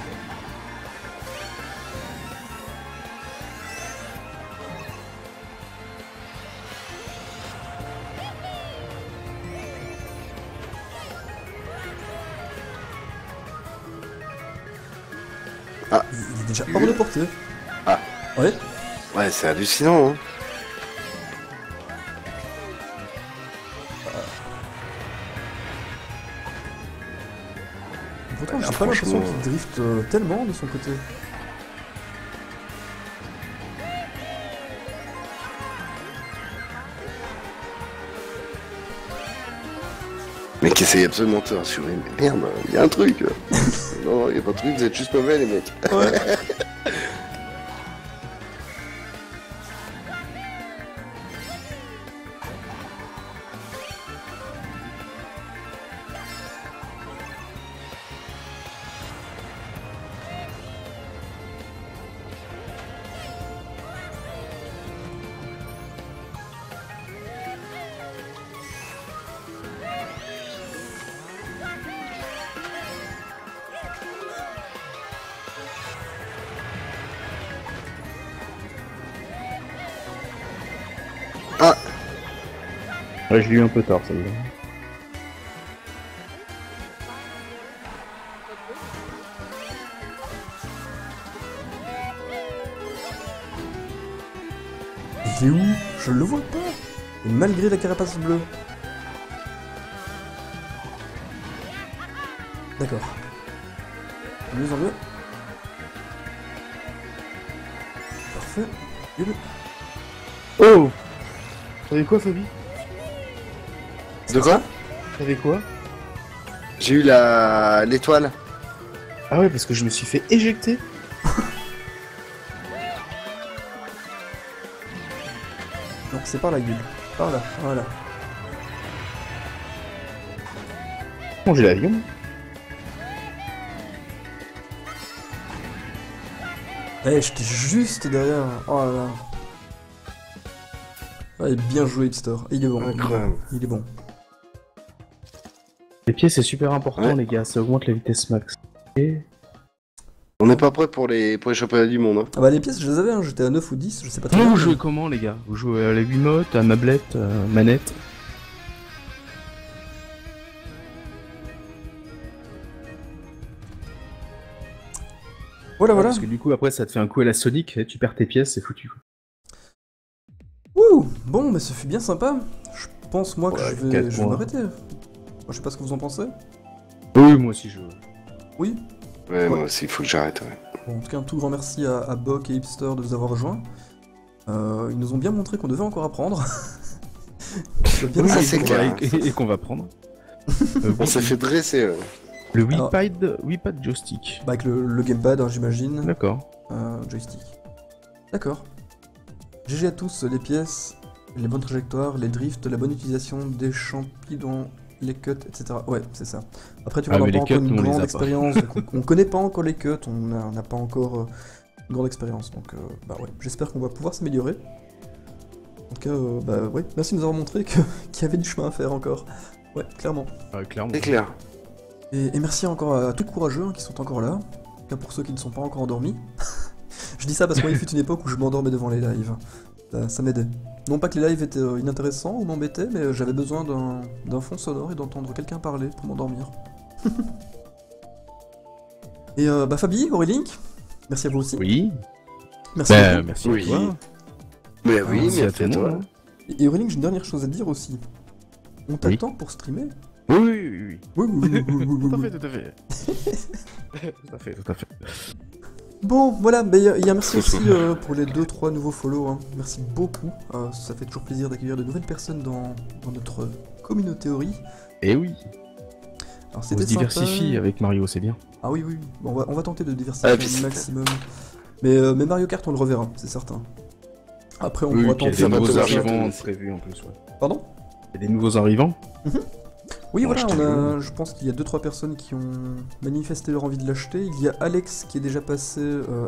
Il est déjà hors de portée. Ah. Ouais. Ouais, c'est hallucinant, hein. Pourtant, j'ai Ah, pas l'impression franchement, qu'il drift tellement de son côté. Mais qui essaye absolument de te rassurer, mais merde, il y a un truc. Non, il y a pas de truc, vous êtes juste mauvais, les mecs. Ouais. Ouais, je l'ai eu un peu tard, celle-là. Il est où? Je le vois pas. Et malgré la carapace bleue. D'accord. De mieux en mieux. Parfait. Nul. Oh! T'avais quoi, Fabi? De quoi? T'avais quoi? J'ai eu l'étoile. Ah ouais, parce que je me suis fait éjecter. Non, c'est par la gueule. Par là, voilà. Bon, j'ai l'avion. Eh, j'étais juste derrière. Oh là là. Ouais, bien joué, Hipster. Il est bon. Incroyable. Il est bon. Les pieds, c'est super important, Ouais. les gars. Ça augmente la vitesse max. Et... On n'est pas prêt pour les championnats du monde. Hein. Ah bah les pièces, je les avais, hein. J'étais à 9 ou 10, je sais pas très Comment bien. vous jouez comment, les gars? Vous jouez à la Wiimote, à tablette, manette? Voilà, Ouais, voilà. Parce que du coup, après, ça te fait un coup à la Sonic, et tu perds tes pièces, c'est foutu. Wouh. Bon, mais ça fut bien sympa. Je pense, moi, que Ouais, je 4 vais points. m'arrêter. Moi, je sais pas ce que vous en pensez. Oui, moi aussi, je... Oui. Ouais, moi aussi, il faut que j'arrête. Ouais. Bon, en tout cas, un tout grand merci à Bok et Hipster de nous avoir rejoints. Ils nous ont bien montré qu'on devait encore apprendre. Je dois bien Ah, le c'est savoir. clair. et qu'on va prendre. On s'est fait dresser. Le Alors- Wii-Pad joystick. Bah, avec le gamepad, hein, j'imagine. D'accord. Joystick. D'accord. GG à tous, les pièces, les bonnes trajectoires, les drifts, la bonne utilisation des champignons, les cuts, etc. Ouais, c'est ça. Après, tu vois, Ah, on mais n'a les pas encore cuts, une nous, on les grande a pas. expérience, donc on connaît pas encore les cuts, on n'a pas encore une grande expérience, donc bah ouais, j'espère qu'on va pouvoir s'améliorer. En tout cas, bah ouais, merci de nous avoir montré qu'il y avait du chemin à faire encore. Ouais, clairement. Clairement. C'est clair. Et merci encore à tous les courageux hein, qui sont encore là. En tout cas, pour ceux qui ne sont pas encore endormis. Je dis ça parce qu'il fut une époque où je m'endormais devant les lives. Ça m'aidait. Non pas que les lives étaient inintéressants ou m'embêtaient, mais j'avais besoin d'un fond sonore et d'entendre quelqu'un parler pour m'endormir. Et bah Fabi, Aurélink, merci à vous aussi. Oui. Merci Bah, beaucoup. merci Oui. à toi. Mais oui, Merci merci à tout le toi. monde. Et Aurélink, j'ai une dernière chose à te dire aussi. On t'attend pour streamer. Oui, oui, oui. Oui, oui, oui, oui, oui, Tout à oui. fait, tout à fait. Tout à fait, tout à fait. Bon, voilà, bah, y a merci aussi pour les 2-3 nouveaux follow. Hein. Merci beaucoup. Ça fait toujours plaisir d'accueillir de nouvelles personnes dans notre communauté Ori. Et oui, Alors on se c'était diversifie sympa. avec Mario, c'est bien. Ah oui, oui, oui. Bon, on va tenter de diversifier Ah, au puis c'est- maximum. Mais Mario Kart, on le reverra, c'est certain. Après, on Oui, pourra il y a tenter... des ça va nouveaux te marcher, arrivants toi. prévus en plus, ouais. Pardon? Il y a des nouveaux arrivants. Oui, Bon, voilà, acheter je pense qu'il y a 2-3 personnes qui ont manifesté leur envie de l'acheter. Il y a Alex qui est déjà passé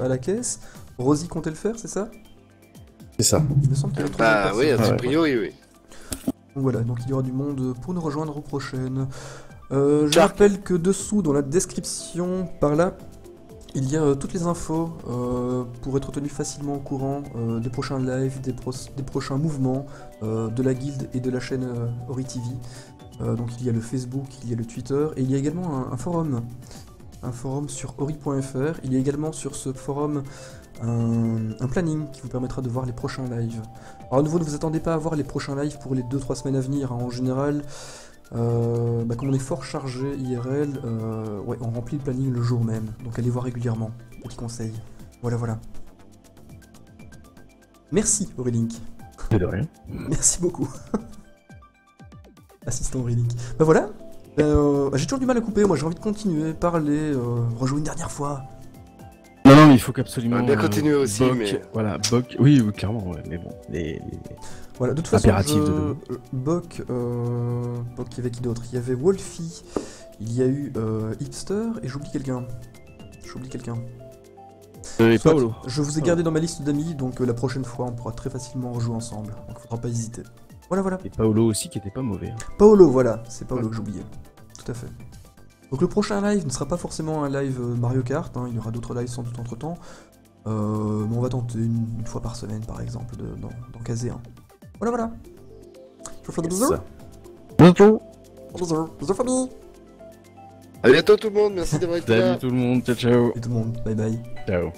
à la caisse. Rosie comptait le faire, c'est ça? C'est ça. Il me semble qu'il y a autre Bah oui, a personne. Ouais. priori, oui. Donc voilà, donc il y aura du monde pour nous rejoindre aux prochaines. Je Shark. rappelle que dessous, dans la description, par là, il y a toutes les infos pour être tenu facilement au courant des prochains lives, des prochains mouvements de la guilde et de la chaîne Ori TV. Donc il y a le Facebook, il y a le Twitter, et il y a également un forum. Un forum sur ori.fr. Il y a également sur ce forum un planning qui vous permettra de voir les prochains lives. Alors à nouveau, ne vous attendez pas à voir les prochains lives pour les 2-3 semaines à venir. Hein. En général, comme on est fort chargé IRL, ouais, on remplit le planning le jour même. Donc allez voir régulièrement. Petit conseil. Voilà, voilà. Merci Aurélink. C'est de rien. Merci beaucoup. Assistant Aurélink. Bah voilà. J'ai toujours du mal à couper. Moi j'ai envie de continuer, parler, rejouer une dernière fois. Non, non, mais il faut qu'absolument. On va bien continuer aussi, Boc, mais- Voilà, Boc. Oui, oui, clairement, ouais, mais bon. Voilà, de toute façon, Impératif de demain. Boc, il y avait qui d'autre? Il y avait Wolfie, il y a eu Hipster, et j'oublie quelqu'un. Et Soit, Paolo. je vous ai gardé dans ma liste d'amis, donc la prochaine fois, on pourra très facilement rejouer ensemble. Donc faudra pas hésiter. Voilà, voilà. Et Paolo aussi qui était pas mauvais. Hein. Paolo, voilà, c'est Paolo que j'oubliais. Tout à fait. Donc le prochain live ne sera pas forcément un live Mario Kart, hein, il y aura d'autres lives sans doute entre temps. Mais on va tenter une fois par semaine par exemple d'en caser un. Voilà, voilà. Je vous fais des bisous. Ça. Bonjour. Bisous. Bisous famille. À bientôt tout le monde, merci d'avoir été là. Salut tout le monde, ciao ciao. Et tout le monde, bye bye. Ciao.